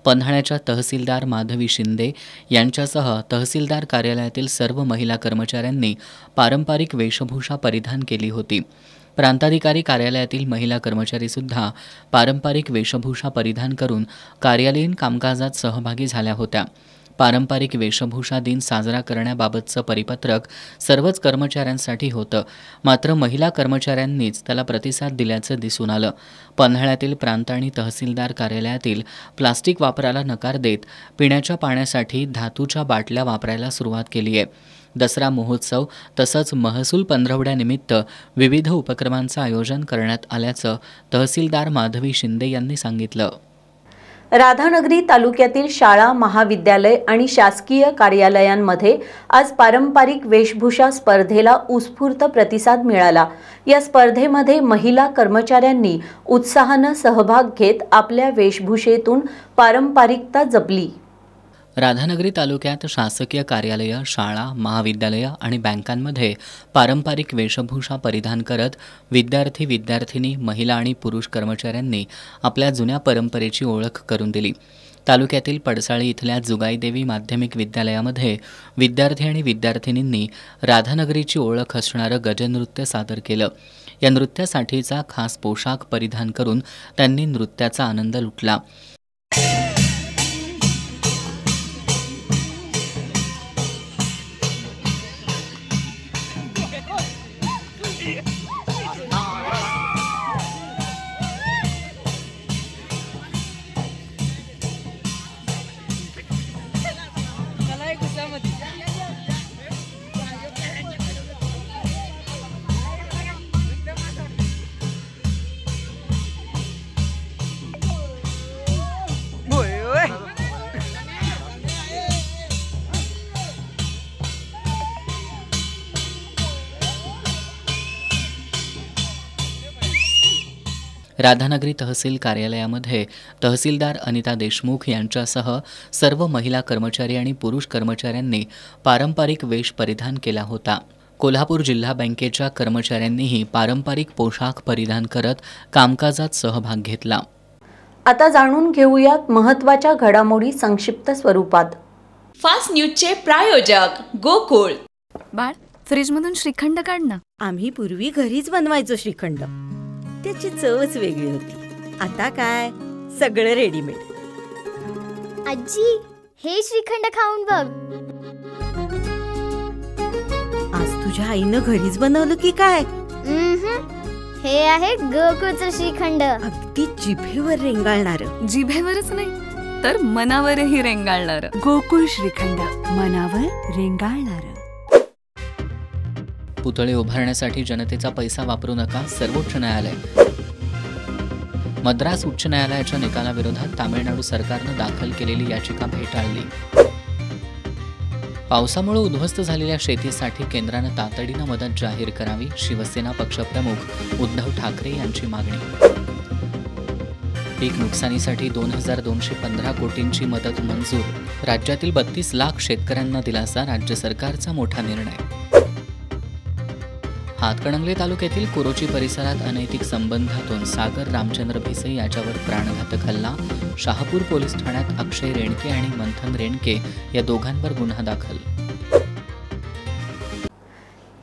पन्हाळ्याच्या तहसीलदार माधवी शिंदे यांच्यासह तहसीलदार कार्यालयातील सर्व महिला कर्मचाऱ्यांनी पारंपरिक वेशभूषा परिधान केली होती. प्रांताधिकारी कार्यालयातील महिला कर्मचारीसुद्धा पारंपरिक वेशभूषा परिधान करून कार्यालयीन कामकाजात सहभागी झाल्या होत्या. पारंपरिक वेशभूषा दिन साजरा करण्याबाबतचं परिपत्रक सर्वच कर्मचाऱ्यांसाठी होतं, मात्र महिला कर्मचाऱ्यांनीच त्याला प्रतिसाद दिल्याचं दिसून आलं. पन्हाळ्यातील प्रांत आणि तहसीलदार कार्यालयातील प्लास्टिक वापराला नकार देत पिण्याच्या पाण्यासाठी धातूच्या बाटल्या वापरायला सुरुवात केली आहे. दसरा महोत्सव तसंच महसूल पंधरवड्यानिमित्त विविध उपक्रमांचं आयोजन करण्यात आल्याचं तहसीलदार माधवी शिंदे यांनी सांगितलं. राधानगरी तालुक्यातील शाळा, महाविद्यालय आणि शासकीय कार्यालयांमध्ये आज पारंपरिक वेशभूषा स्पर्धेला उत्स्फूर्त प्रतिसाद मिळाला. या स्पर्धेमध्ये महिला कर्मचाऱ्यांनी उत्साहानं सहभाग घेत आपल्या वेशभूषेतून पारंपरिकता जपली. राधानगरी तालुक्यात शासकीय कार्यालय, शाळा, महाविद्यालय आणि बँकांमध्ये पारंपरिक वेशभूषा परिधान करत विद्यार्थी, विद्यार्थिनी, महिला आणि पुरुष कर्मचाऱ्यांनी आपल्या जुन्या परंपरेची ओळख करून दिली. तालुक्यातील पडसाळी इथल्या जुगाईदेवी माध्यमिक विद्यालयामध्ये विद्यार्थी आणि विद्यार्थिनींनी राधानगरीची ओळख असणारं गजनृत्य सादर केलं. या नृत्यासाठीचा खास पोशाख परिधान करून त्यांनी नृत्याचा आनंद लुटला. राधानगरी तहसील कार्यालयामध्ये तहसीलदार अनिता देशमुख यांच्यासह सर्व महिला कर्मचारी आणि पुरुष कर्मचाऱ्यांनी पारंपरिक वेश परिधान केला होता. कोल्हापूर जिल्हा बँकेच्या कर्मचाऱ्यांनीही पारंपरिक पोशाख परिधान करत कामकाजात सहभाग घेतला. आता जाणून घेऊयात महत्त्वाच्या घडामोडी संक्षिप्त स्वरूपात. फास्ट न्यूजचे प्रायोजक गोकुळ. बाळ, फ्रीजमधून श्रीखंड काढ ना. आम्ही पूर्वी घरीच बनवायचो श्रीखंड. त्याची चवच वेगळी होती. आता काय सगळं रेडीमेड. आजी, हे श्रीखंड खाऊन बघ. आज तुझ्या आईनं घरीच बनवलं की काय? हे आहे गोकुळचं श्रीखंड. अगदी जिभेवर रेंगाळणार. जिभेवरच नाही तर मनावरही रेंगाळणार. गोकुळ श्रीखंड, मनावर रेंगाळणार. पुतळे उभारण्यासाठी जनतेचा पैसा वापरू नका, सर्वोच्च न्यायालय. मद्रास उच्च न्यायालयाच्या निकालाविरोधात तामिळनाडू सरकारनं दाखल केलेली याचिका फेटाळली. पावसामुळे उद्ध्वस्त झालेल्या शेतीसाठी केंद्रानं तातडीनं मदत जाहीर करावी, शिवसेना पक्षप्रमुख उद्धव ठाकरे यांची मागणी. पीक नुकसानीसाठी 2215 कोटींची मदत मंजूर, राज्यातील 32 लाख शेतकऱ्यांना दिलासा, राज्य सरकारचा मोठा निर्णय. हातकणंगले तालुक्यातील कोरोची परिसरात अनैतिक संबंधातून सागर रामचंद्र भिसे याच्यावर प्राणघातक हल्ला, शहापूर पोलीस ठाण्यात अक्षय रेणके आणि मंथन रेणके या दोघांवर गुन्हा दाखल.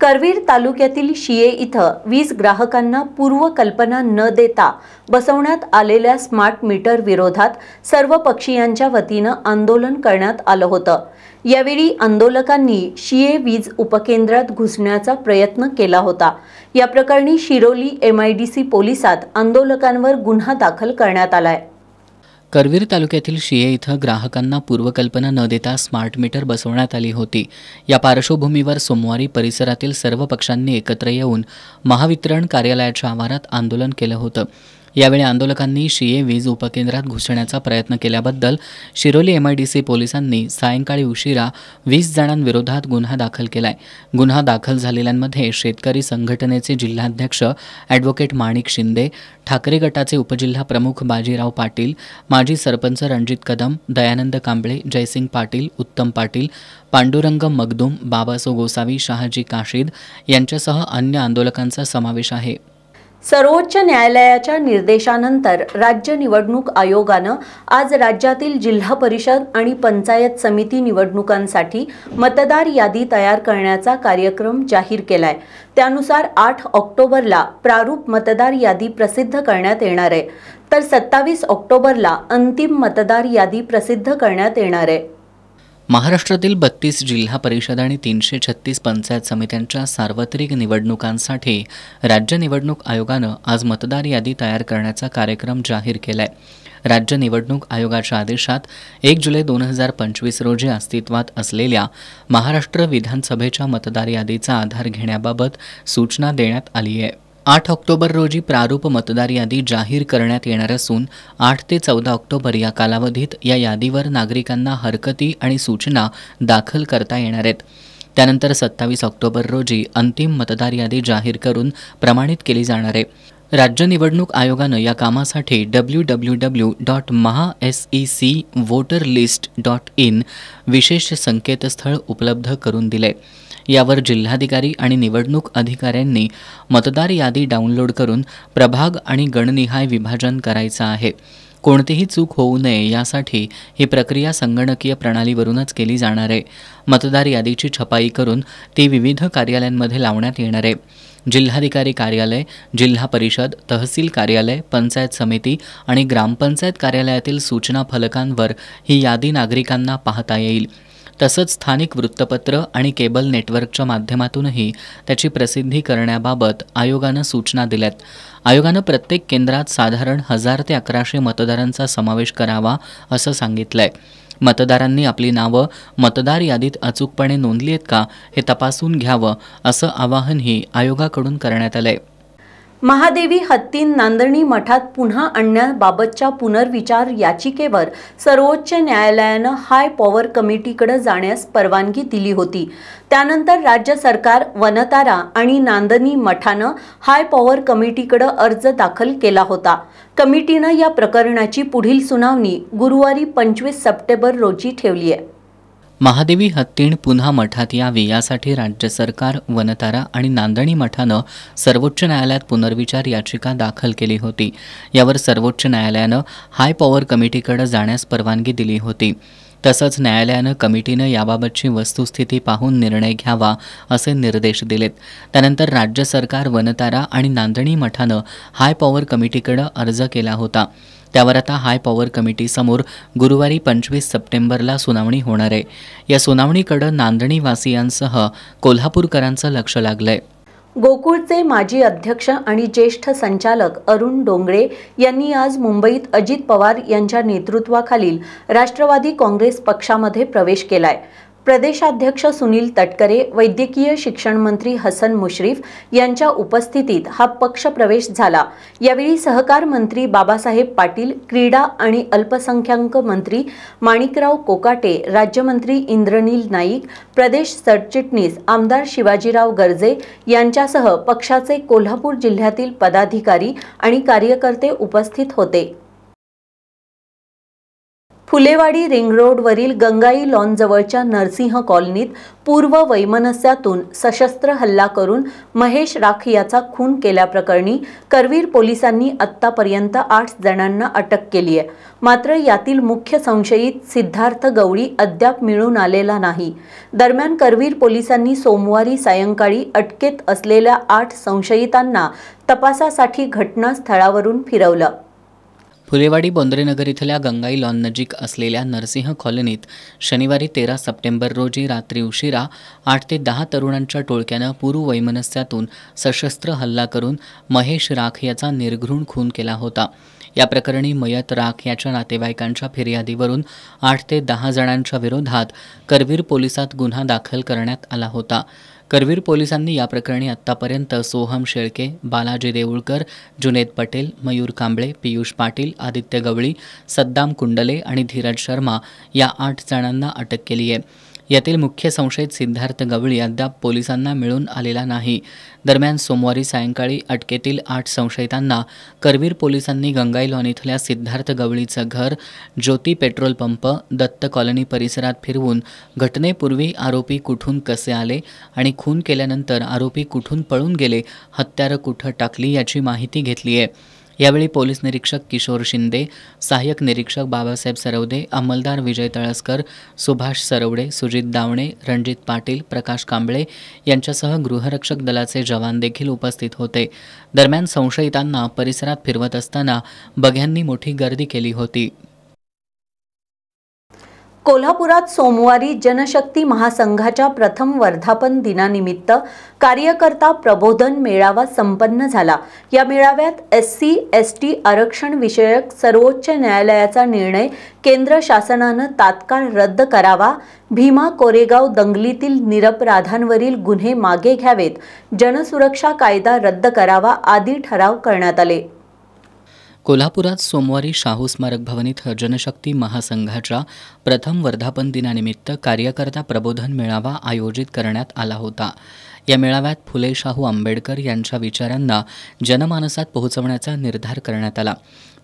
करवीर तालुक्यातील शिये इथं वीज ग्राहकांना पूर्वकल्पना न देता बसवण्यात आलेल्या स्मार्ट मीटर विरोधात सर्व पक्षीयांच्या वतीनं आंदोलन करण्यात आलं होतं. यावेळी आंदोलकांनी शिये वीज उपकेंद्रात घुसण्याचा प्रयत्न केला होता. या प्रकरणी शिरोली MIDC पोलिसात आंदोलकांवर गुन्हा दाखल करण्यात आलाय. करवीर तालुक्यातील शिये इथं ग्राहकांना पूर्वकल्पना न देता स्मार्ट मीटर बसवण्यात आली होती. या पार्श्वभूमीवर सोमवारी परिसरातील सर्व पक्षांनी एकत्र येऊन महावितरण कार्यालयाच्या आवारात आंदोलन केलं होतं. यावेळी आंदोलकांनी शिये वीज उपकेंद्रात घुसण्याचा प्रयत्न केल्याबद्दल शिरोली MIDC पोलिसांनी सायंकाळी उशिरा 20 जणांविरोधात गुन्हा दाखल केलाय. गुन्हा दाखल झालेल्यांमध्ये शेतकरी संघटनेचे जिल्हाध्यक्ष ॲडव्होकेट माणिक शिंदे, ठाकरे गटाचे उपजिल्हा प्रमुख बाजीराव पाटील, माजी सरपंच रणजित कदम, दयानंद कांबळे, जयसिंग पाटील, उत्तम पाटील, पांडुरंग मगदूम, बाबासो गोसावी, शहाजी काशीद यांच्यासह अन्य आंदोलकांचा समावेश आहे. सर्वोच्च न्यायालयाच्या निर्देशानंतर राज्य निवडणूक आयोगानं आज राज्यातील जिल्हा परिषद आणि पंचायत समिती निवडणुकांसाठी मतदार यादी तयार करण्याचा कार्यक्रम जाहीर केलाय. त्यानुसार 8 ऑक्टोबरला प्रारूप मतदार यादी प्रसिद्ध करण्यात येणार आहे, तर 27 ऑक्टोबरला अंतिम मतदार यादी प्रसिद्ध करण्यात येणार आहे. महाराष्ट्रातील 32 जिल्हा परिषद आणि 336 पंचायत समित्यांच्या सार्वत्रिक निवडणुकांसाठी राज्य निवडणूक आयोगानं आज मतदार यादी तयार करण्याचा कार्यक्रम जाहीर केलाय. राज्य निवडणूक आयोगाच्या आदेशात 1 जुलै 2025 रोजी अस्तित्वात असलेल्या महाराष्ट्र विधानसभेच्या मतदार यादीचा आधार घेण्याबाबत सूचना देण्यात आली आहे. 8 ऑक्टोबर रोजी प्रारूप मतदार यादी जाहीर करण्यात येणार असून 8 ते 14 ऑक्टोबर या कालावधीत या यादीवर नागरिकांना हरकती आणि सूचना दाखल करता येणार आहेत. त्यानंतर 27 ऑक्टोबर रोजी अंतिम मतदार यादी जाहीर करून प्रमाणित केली जाणार आहे. राज्य निवडणूक आयोगानं या कामासाठी www.mahsecvoterlist.in विशेष संकेतस्थळ उपलब्ध करून दिले. यावर जिल्हाधिकारी आणि निवडणूक अधिकाऱ्यांनी मतदार यादी डाउनलोड करून प्रभाग आणि गणनिहाय विभाजन करायचं आहे. कोणतीही चूक होऊ नये यासाठी ही प्रक्रिया संगणकीय प्रणालीवरूनच केली जाणार आहे. मतदार यादीची छपाई करून ती विविध कार्यालयांमध्ये लावण्यात येणार आहे. जिल्हाधिकारी कार्यालय, जिल्हा परिषद, तहसील कार्यालय, पंचायत समिती आणि ग्रामपंचायत कार्यालयातील सूचना फलकांवर ही यादी नागरिकांना पाहता येईल. तसंच स्थानिक वृत्तपत्र आणि केबल नेटवर्कच्या माध्यमातूनही त्याची प्रसिद्धी करण्याबाबत आयोगानं सूचना दिल्यात. आयोगानं प्रत्येक केंद्रात साधारण 1000 ते 1100 मतदारांचा समावेश करावा असं सांगितलंय. मतदारांनी आपली नावं मतदार यादीत अचूकपणे नोंदली आहेत का हे तपासून घ्यावं असं आवाहनही आयोगाकडून करण्यात आलंय. महादेवी हत्ती नांदणी मठात पुन्हा आणण्याबाबतच्या पुनर्विचार याचिकेवर सर्वोच्च न्यायालयानं हाय पॉवर कमिटीकडे जाण्यास परवानगी दिली होती. त्यानंतर राज्य सरकार, वनतारा आणि नांदणी मठानं हाय पॉवर कमिटीकडे अर्ज दाखल केला होता. कमिटीनं या प्रकरणाची पुढील सुनावणी गुरुवारी 25 सप्टेंबर रोजी ठेवली आहे. महादेवी हत्तीण पुन्हा मठात यावी यासाठी राज्य सरकार, वनतारा आणि नांदणी मठानं सर्वोच्च न्यायालयात पुनर्विचार याचिका दाखल केली होती. यावर सर्वोच्च न्यायालयानं हाय पॉवर कमिटीकडे जाण्यास परवानगी दिली होती. तसंच न्यायालयानं कमिटीनं याबाबतची वस्तुस्थिती पाहून निर्णय घ्यावा असे निर्देश दिलेत. त्यानंतर राज्य सरकार, वनतारा आणि नांदणी मठानं हाय पॉवर कमिटीकडे अर्ज केला होता. त्यावर आता हाय पॉवर कमिटीसमोर गुरुवारी 25 सप्टेंबरला सुनावणी होणार आहे. या सुनावणीकडे नांदणीवासियांसह कोल्हापूरकरांचं लक्ष लागलंय. गोकुळचे माजी अध्यक्ष आणि ज्येष्ठ संचालक अरुण डोंगरे यांनी आज मुंबईत अजित पवार यांच्या नेतृत्वाखालील राष्ट्रवादी काँग्रेस पक्षामध्ये प्रवेश केलाय. प्रदेशाध्यक्ष सुनील तटकरे, वैद्यकीय शिक्षण मंत्री हसन मुश्रीफ यांच्या उपस्थितीत हा पक्ष प्रवेश झाला। यावेळी सहकार मंत्री बाबासाहेब पाटील, क्रीडा आणि अल्पसंख्याक मंत्री माणिकराव कोकाटे, राज्यमंत्री इंद्रनील नाईक, प्रदेश सरचिटणीस आमदार शिवाजीराव गर्जे यांच्यासह पक्षाचे कोल्हापूर जिल्ह्यातील पदाधिकारी आणि कार्यकर्ते उपस्थित होते। फुलेवाडी रिंग रोडवरील गंगाई लॉन जवळच्या नरसिंह कॉलनीत पूर्व वैमनस्यातून सशस्त्र हल्ला करून महेश राख याचा खून केल्याप्रकरणी करवीर पोलिसांनी आत्तापर्यंत 8 जणांना अटक केली आहे। मात्र यातील मुख्य संशयित सिद्धार्थ गवळी अद्याप मिळून आलेला नाही। दरम्यान करवीर पोलिसांनी सोमवारी सायंकाळी अटकेत असलेल्या 8 संशयितांना तपासासाठी घटनास्थळावरून फिरवलं। फुलेवाडी बोंद्रेनगर इथल्या गंगाई लॉन नजीक असलेल्या नरसिंह कॉलनीत शनिवारी 13 सप्टेंबर रोजी रात्री उशिरा 8 ते 10 तरुणांच्या टोळक्यानं पूर्व वैमनस्यातून सशस्त्र हल्ला करून महेश राख याचा निर्घृण खून केला होता। या प्रकरणी मयत राख याच्या नातेवाईकांच्या फिर्यादीवरून 8 ते 10 जणांच्या विरोधात करवीर पोलिसात गुन्हा दाखल करण्यात आला होता। करवीर पोलिसांनी या प्रकरणी आत्तापर्यंत सोहम शेळके, बालाजी देऊळकर, जुनेद पटेल, मयूर कांबळे, पियुष पाटील, आदित्य गवळी, सद्दाम कुंडले आणि धीरज शर्मा या 8 जणांना अटक केली आहे। यातील मुख्य संशयित सिद्धार्थ गवळी अद्याप पोलिसांना मिळून आलेला नाही। दरम्यान सोमवारी सायंकाळी अटकेतील 8 संशयितांना करवीर पोलिसांनी गंगाई लॉन इथल्या सिद्धार्थ गवळीचं घर, ज्योती पेट्रोल पंप, दत्त कॉलनी परिसरात फिरवून घटनेपूर्वी आरोपी कुठून कसे आले आणि खून केल्यानंतर आरोपी कुठून पळून गेले, हत्यारं कुठं टाकली याची माहिती घेतली आहे। यावेळी पोलीस निरीक्षक किशोर शिंदे, सहाय्यक निरीक्षक बाबासाहेब सरवदे, अंमलदार विजय तळसकर, सुभाष सरवडे, सुजित दावणे, रणजित पाटील, प्रकाश कांबळे यांच्यासह गृहरक्षक दलाचे जवान देखील उपस्थित होते। दरम्यान संशयितांना परिसरात फिरवत असताना बघ्यांनी मोठी गर्दी केली होती। कोल्हापुरात सोमवारी जनशक्ती महासंघाच्या प्रथम वर्धापन दिनानिमित्त कार्यकर्ता प्रबोधन मेळावा संपन्न झाला। या मेळाव्यात SC, ST आरक्षण विषयक सर्वोच्च न्यायालयाचा निर्णय केंद्र शासनानं तात्काळ रद्द करावा, भीमा कोरेगाव दंगलीतील निरपराधांवरील गुन्हे मागे घ्यावेत, जनसुरक्षा कायदा रद्द करावा आदी ठराव करण्यात आले। कोल्हापुरात सोमवारी शाहू स्मारक भवन इथं जनशक्ती महासंघाच्या प्रथम वर्धापन दिनानिमित्त कार्यकर्ता प्रबोधन मेळावा आयोजित करण्यात आला होता। या मेळाव्यात फुले शाहू आंबेडकर यांच्या विचारांना जनमानसात पोहोचवण्याचा निर्धार करण्यात आला।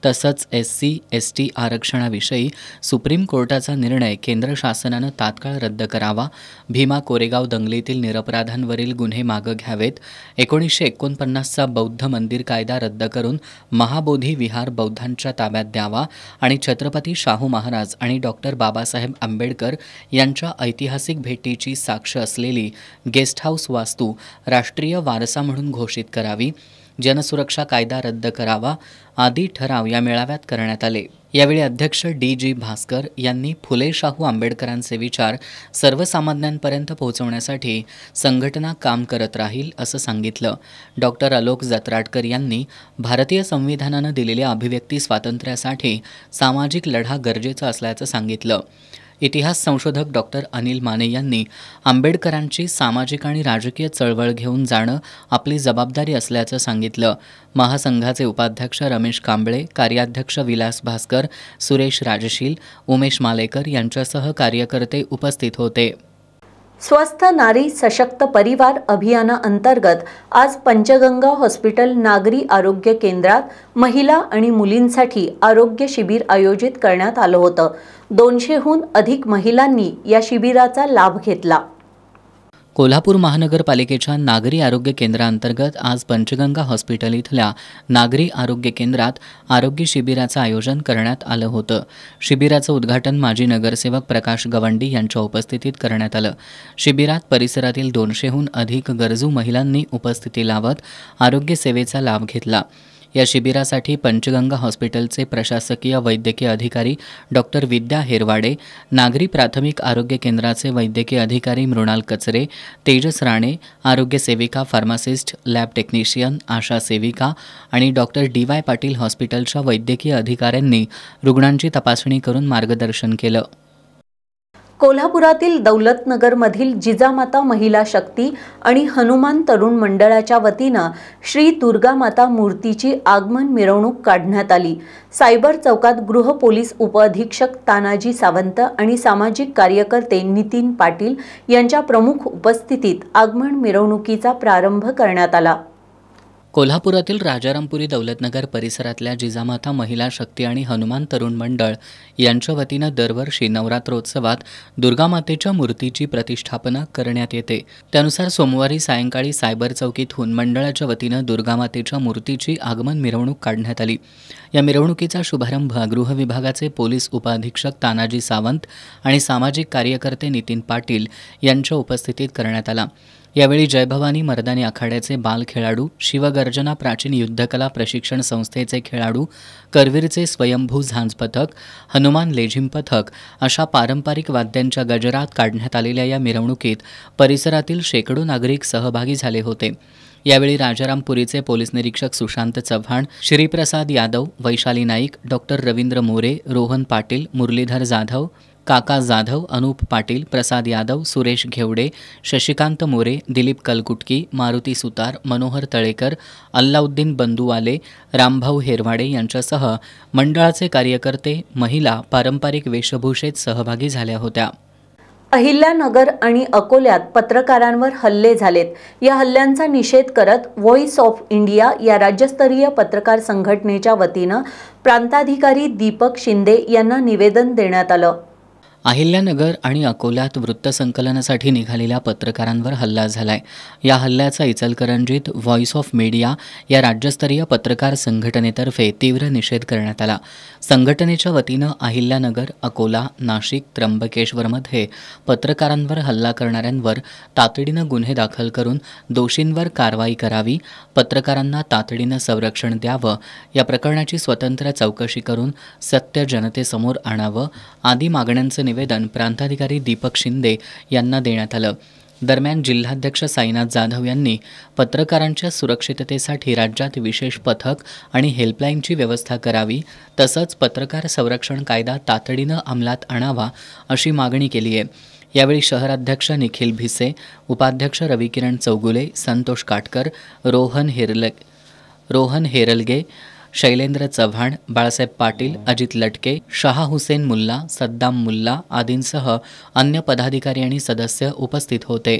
तसंच SC, ST आरक्षणाविषयी सुप्रीम कोर्टाचा निर्णय केंद्र शासनानं तात्काळ रद्द करावा, भीमा कोरेगाव दंगलीतील निरपराधांवरील गुन्हे मागे घ्यावेत, 1949चा बौद्ध मंदिर कायदा रद्द करून महाबोधी विहार बौद्धांच्या ताब्यात द्यावा आणि छत्रपती शाहू महाराज आणि डॉक्टर बाबासाहेब आंबेडकर यांच्या ऐतिहासिक भेटीची साक्ष असलेली गेस्ट हाऊस वास्तू राष्ट्रीय वारसा म्हणून घोषित करावी, जनसुरक्षा कायदा रद्द करावा आदी ठराव या मेळाव्यात करण्यात आले। यावेळी अध्यक्ष DG भास्कर यांनी फुले शाहू आंबेडकरांचे विचार सर्वसामान्यांपर्यंत पोहोचवण्यासाठी संघटना काम करत राहील असं सांगितलं। डॉक्टर आलोक जत्राटकर यांनी भारतीय संविधानानं दिलेल्या अभिव्यक्ती स्वातंत्र्यासाठी सामाजिक लढा गरजेचा असल्याचं सांगितलं। इतिहास संशोधक डॉक्टर अनिल माने यांनी आंबेडकरांची सामाजिक आणि राजकीय चळवळ घेऊन जाणं आपली जबाबदारी असल्याचं सांगितलं। महासंघाचे उपाध्यक्ष रमेश कांबळे, कार्याध्यक्ष विलास भास्कर, सुरेश राजशील, उमेश मालेकर यांच्यासह कार्यकर्ते उपस्थित होते। स्वस्थ नारी सशक्त परिवार अभियानाअंतर्गत आज पंचगंगा हॉस्पिटल नागरी आरोग्य केंद्रात महिला आणि मुलींसाठी आरोग्य शिबिर आयोजित करण्यात आलं होतं। 200हून अधिक महिलांनी या शिबिराचा लाभ घेतला। कोल्हापूर महानगरपालिकेच्या नागरी आरोग्य केंद्राअंतर्गत आज पंचगंगा हॉस्पिटल इथल्या नागरी आरोग्य केंद्रात आरोग्य शिबिराचं आयोजन करण्यात आलं होतं। शिबिराचं उद्घाटन माजी नगरसेवक प्रकाश गवंडी यांच्या उपस्थितीत करण्यात आलं। शिबिरात परिसरातील 200हून अधिक गरजू महिलांनी उपस्थिती लावत आरोग्य सेवेचा लाभ घेतला। या शिबिरासाठी पंचगंगा हॉस्पिटलचे प्रशासकीय वैद्यकीय अधिकारी डॉक्टर विद्या हेरवाडे, नागरी प्राथमिक आरोग्य केंद्राचे वैद्यकीय अधिकारी मृणाल कचरे, तेजस राणे, आरोग्य सेविका, फार्मासिस्ट, लॅब टेक्निशियन, आशा सेविका आणि डॉक्टर DY पाटील हॉस्पिटलच्या वैद्यकीय अधिकाऱ्यांनी रुग्णांची तपासणी करून मार्गदर्शन केलं। कोल्हापुरातील दौलतनगरमधील जिजामाता महिला शक्ती आणि हनुमान तरुण मंडळाच्या वतीनं श्री दुर्गामाता मूर्तीची आगमन मिरवणूक काढण्यात आली। सायबर चौकात गृह पोलीस उपअधीक्षक तानाजी सावंत आणि सामाजिक कार्यकर्ते नितीन पाटील यांच्या प्रमुख उपस्थितीत आगमन मिरवणुकीचा प्रारंभ करण्यात आला। कोल्हापुरातील राजारामपुरी दौलतनगर परिसरातल्या जिजामाता महिला शक्ती आणि हनुमान तरुण मंडळ यांच्या वतीनं दरवर्षी नवरात्रोत्सवात दुर्गामातेच्या मूर्तीची प्रतिष्ठापना करण्यात येते। त्यानुसार सोमवारी सायंकाळी सायबर चौकीतून मंडळाच्या वतीनं दुर्गामातेच्या मूर्तीची आगमन मिरवणूक काढण्यात आली। या मिरवणुकीचा शुभारंभ गृह विभागाचे पोलीस उपअधीक्षक तानाजी सावंत आणि सामाजिक कार्यकर्ते नितीन पाटील यांच्या उपस्थितीत करण्यात आला। यावेळी जय भवानी मर्दानी आखाड्याचे बाल खेळाडू, शिवगर्जना प्राचीन युद्धकला प्रशिक्षण संस्थेचे खेळाडू, करवीरचे स्वयंभू झांज पथक, हनुमान लेझिम पथक अशा पारंपरिक वाद्यांच्या गजरात काढण्यात आलेल्या या मिरवणुकीत परिसरातील शेकडो नागरिक सहभागी झाले होते। यावेळी राजारामपुरीचे पोलीस निरीक्षक सुशांत चव्हाण, श्रीप्रसाद यादव, वैशाली नाईक, डॉक्टर रवींद्र मोरे, रोहन पाटील, मुरलीधर जाधव, काका जाधव, अनुप पाटील, प्रसाद यादव, सुरेश घेवडे, शशिकांत मोरे, दिलीप कलकुटकी, मारुती सुतार, मनोहर तळेकर, अल्लाउद्दीन बंदूवाले, रामभाऊ हेरवाडे यांच्यासह मंडळाचे कार्यकर्ते, महिला पारंपरिक वेशभूषेत सहभागी झाल्या होत्या। अहिल्यानगर आणि अकोल्यात पत्रकारांवर हल्ले झालेत। या हल्ल्यांचा निषेध करत व्हॉइस ऑफ इंडिया या राज्यस्तरीय पत्रकार संघटनेच्या वतीनं प्रांताधिकारी दीपक शिंदे यांना निवेदन देण्यात आलं। अहिल्यानगर आणि अकोल्यात वृत्तसंकलनासाठी निघालेल्या पत्रकारांवर हल्ला झालाय। या हल्ल्याचा इचलकरंजीत व्हॉइस ऑफ मीडिया या राज्यस्तरीय पत्रकार संघटनेतर्फे तीव्र निषेध करण्यात आला। संघटनेच्या वतीनं अहिल्यानगर, अकोला, नाशिक, त्र्यंबकेश्वरमध्ये पत्रकारांवर हल्ला करणाऱ्यांवर तातडीनं गुन्हे दाखल करून दोषींवर कारवाई करावी, पत्रकारांना तातडीनं संरक्षण द्यावं, या प्रकरणाची स्वतंत्र चौकशी करून सत्य जनतेसमोर आणावं आदी मागण्यांचं निवेदन प्रांताधिकारी दीपक शिंदे यांना देण्यात आलं। दरम्यान जिल्हाध्यक्ष साईनाथ जाधव यांनी पत्रकारांच्या सुरक्षिततेसाठी राज्यात विशेष पथक आणि हेल्पलाईनची व्यवस्था करावी, तसंच पत्रकार संरक्षण कायदा तातडीनं अंमलात आणावा अशी मागणी केली आहे। यावेळी शहराध्यक्ष निखिल भिसे, उपाध्यक्ष रविकिरण चौगुले, संतोष काटकर, रोहन हेरलगे, शैलेंद्र चव्हाण, बाळासाहेब पाटील, अजित लटके, शाह हुसेन मुल्ला, सद्दाम मुल्ला आदींसह अन्य पदाधिकारी आणि सदस्य उपस्थित होते।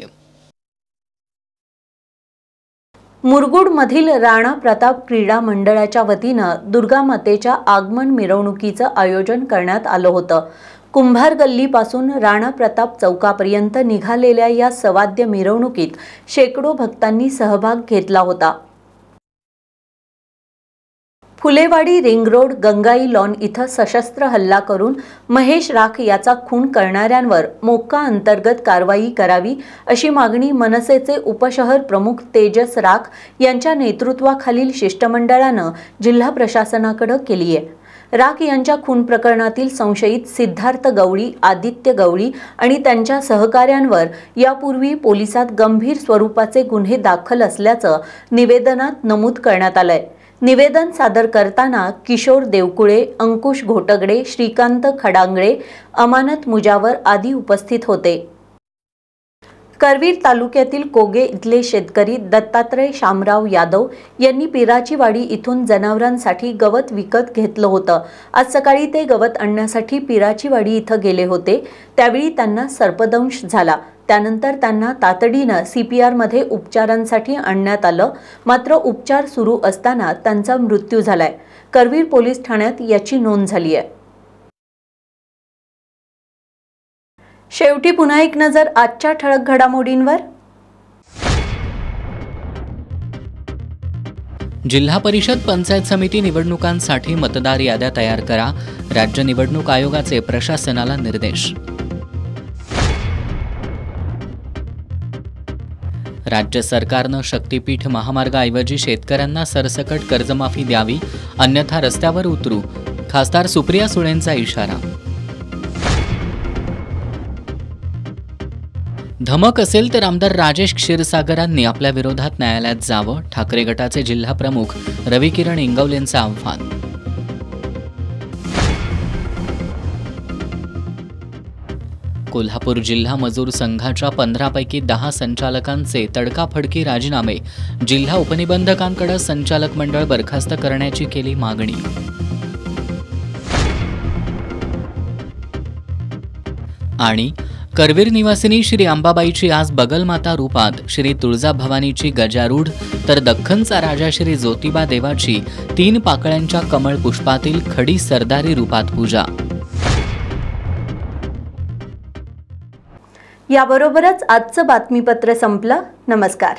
मुरगुडमधील राणा प्रताप क्रीडा मंडळाच्या वतीनं दुर्गामातेच्या आगमन मिरवणुकीचं आयोजन करण्यात आलं होतं। कुंभार गल्लीपासून राणा प्रताप चौकापर्यंत निघालेल्या या सवाद्य मिरवणुकीत शेकडो भक्तांनी सहभाग घेतला होता। Phulewadi ring road Gangai lawn इथं सशस्त्र हल्ला करून महेश राख याचा खून करणाऱ्यांवर मोक्का अंतर्गत कारवाई करावी अशी मागणी मनसेचे उपशहर प्रमुख तेजस राख यांच्या नेतृत्वाखालील शिष्टमंडळानं जिल्हा प्रशासनाकडे केली आहे। राख यांच्या खून प्रकरणातील संशयित सिद्धार्थ गवळी, आदित्य गवळी आणि त्यांच्या सहकाऱ्यांवर यापूर्वी पोलिसात गंभीर स्वरूपाचे गुन्हे दाखल असल्याचं निवेदनात नमूद करण्यात आलंय। निवेदन सादर करताना किशोर देवकुळे, अंकुश घोटगडे, श्रीकांत खडांगळे, अमानत मुजावर आदी उपस्थित होते। करवीर तालुक्यातील कोगे इथले शेतकरी दत्तात्रय शामराव यादव यांनी पिराची वाडी इथून जनावरांसाठी गवत विकत घेतलं होतं। आज सकाळी ते गवत आणण्यासाठी पिराची वाडी इथं गेले होते, त्यावेळी त्यांना सर्पदंश झाला। त्यानंतर त्यांना तातडीनं CPR मध्ये उपचारांसाठी आणण्यात आलं, मात्र उपचार सुरू असताना त्यांचा मृत्यू झालाय। करवीर पोलीस ठाण्यात याची नोंद झाली आहे। शेवटी पुन्हा एक नजर आजच्या ठळक घडामोडींवर। जिल्हा परिषद पंचायत समिती निवडणुकांसाठी मतदार याद्या तयार करा, राज्य निवडणूक आयोगाचे प्रशासनाला निर्देश। राज्य सरकारनं शक्तीपीठ महामार्गाऐवजी शेतकऱ्यांना सरसकट कर्जमाफी द्यावी, अन्यथा रस्त्यावर उतरू, खासदार सुप्रिया सुळेंचा इशारा। धमक असेल तर आमदार राजेश क्षीरसागरांनी आपल्या विरोधात न्यायालयात जावं, ठाकरे गटाचे जिल्हा प्रमुख रविकिरण इंगवलेंचं आव्हान। कोल्हापूर जिल्हा मजूर संघाच्या 15 पैकी 10 संचालकांचे तडकाफडकी राजीनामे, जिल्हा उपनिबंधकांकडे संचालक मंडळ बरखास्त करण्याची केली मागणी. आणि करवीर निवासिनी श्री अंबाबाईची आज बगलमाता रूपात श्री तुळजाभवानीची गजारूढ तर दख्खनचा राजा श्री ज्योतिबा देवाची 3 पाकळ्यांच्या कमळ पुष्पातील खडी सरदारी रूपात पूजा. याबरोबरच आजचं बातमीपत्र संपलं. नमस्कार.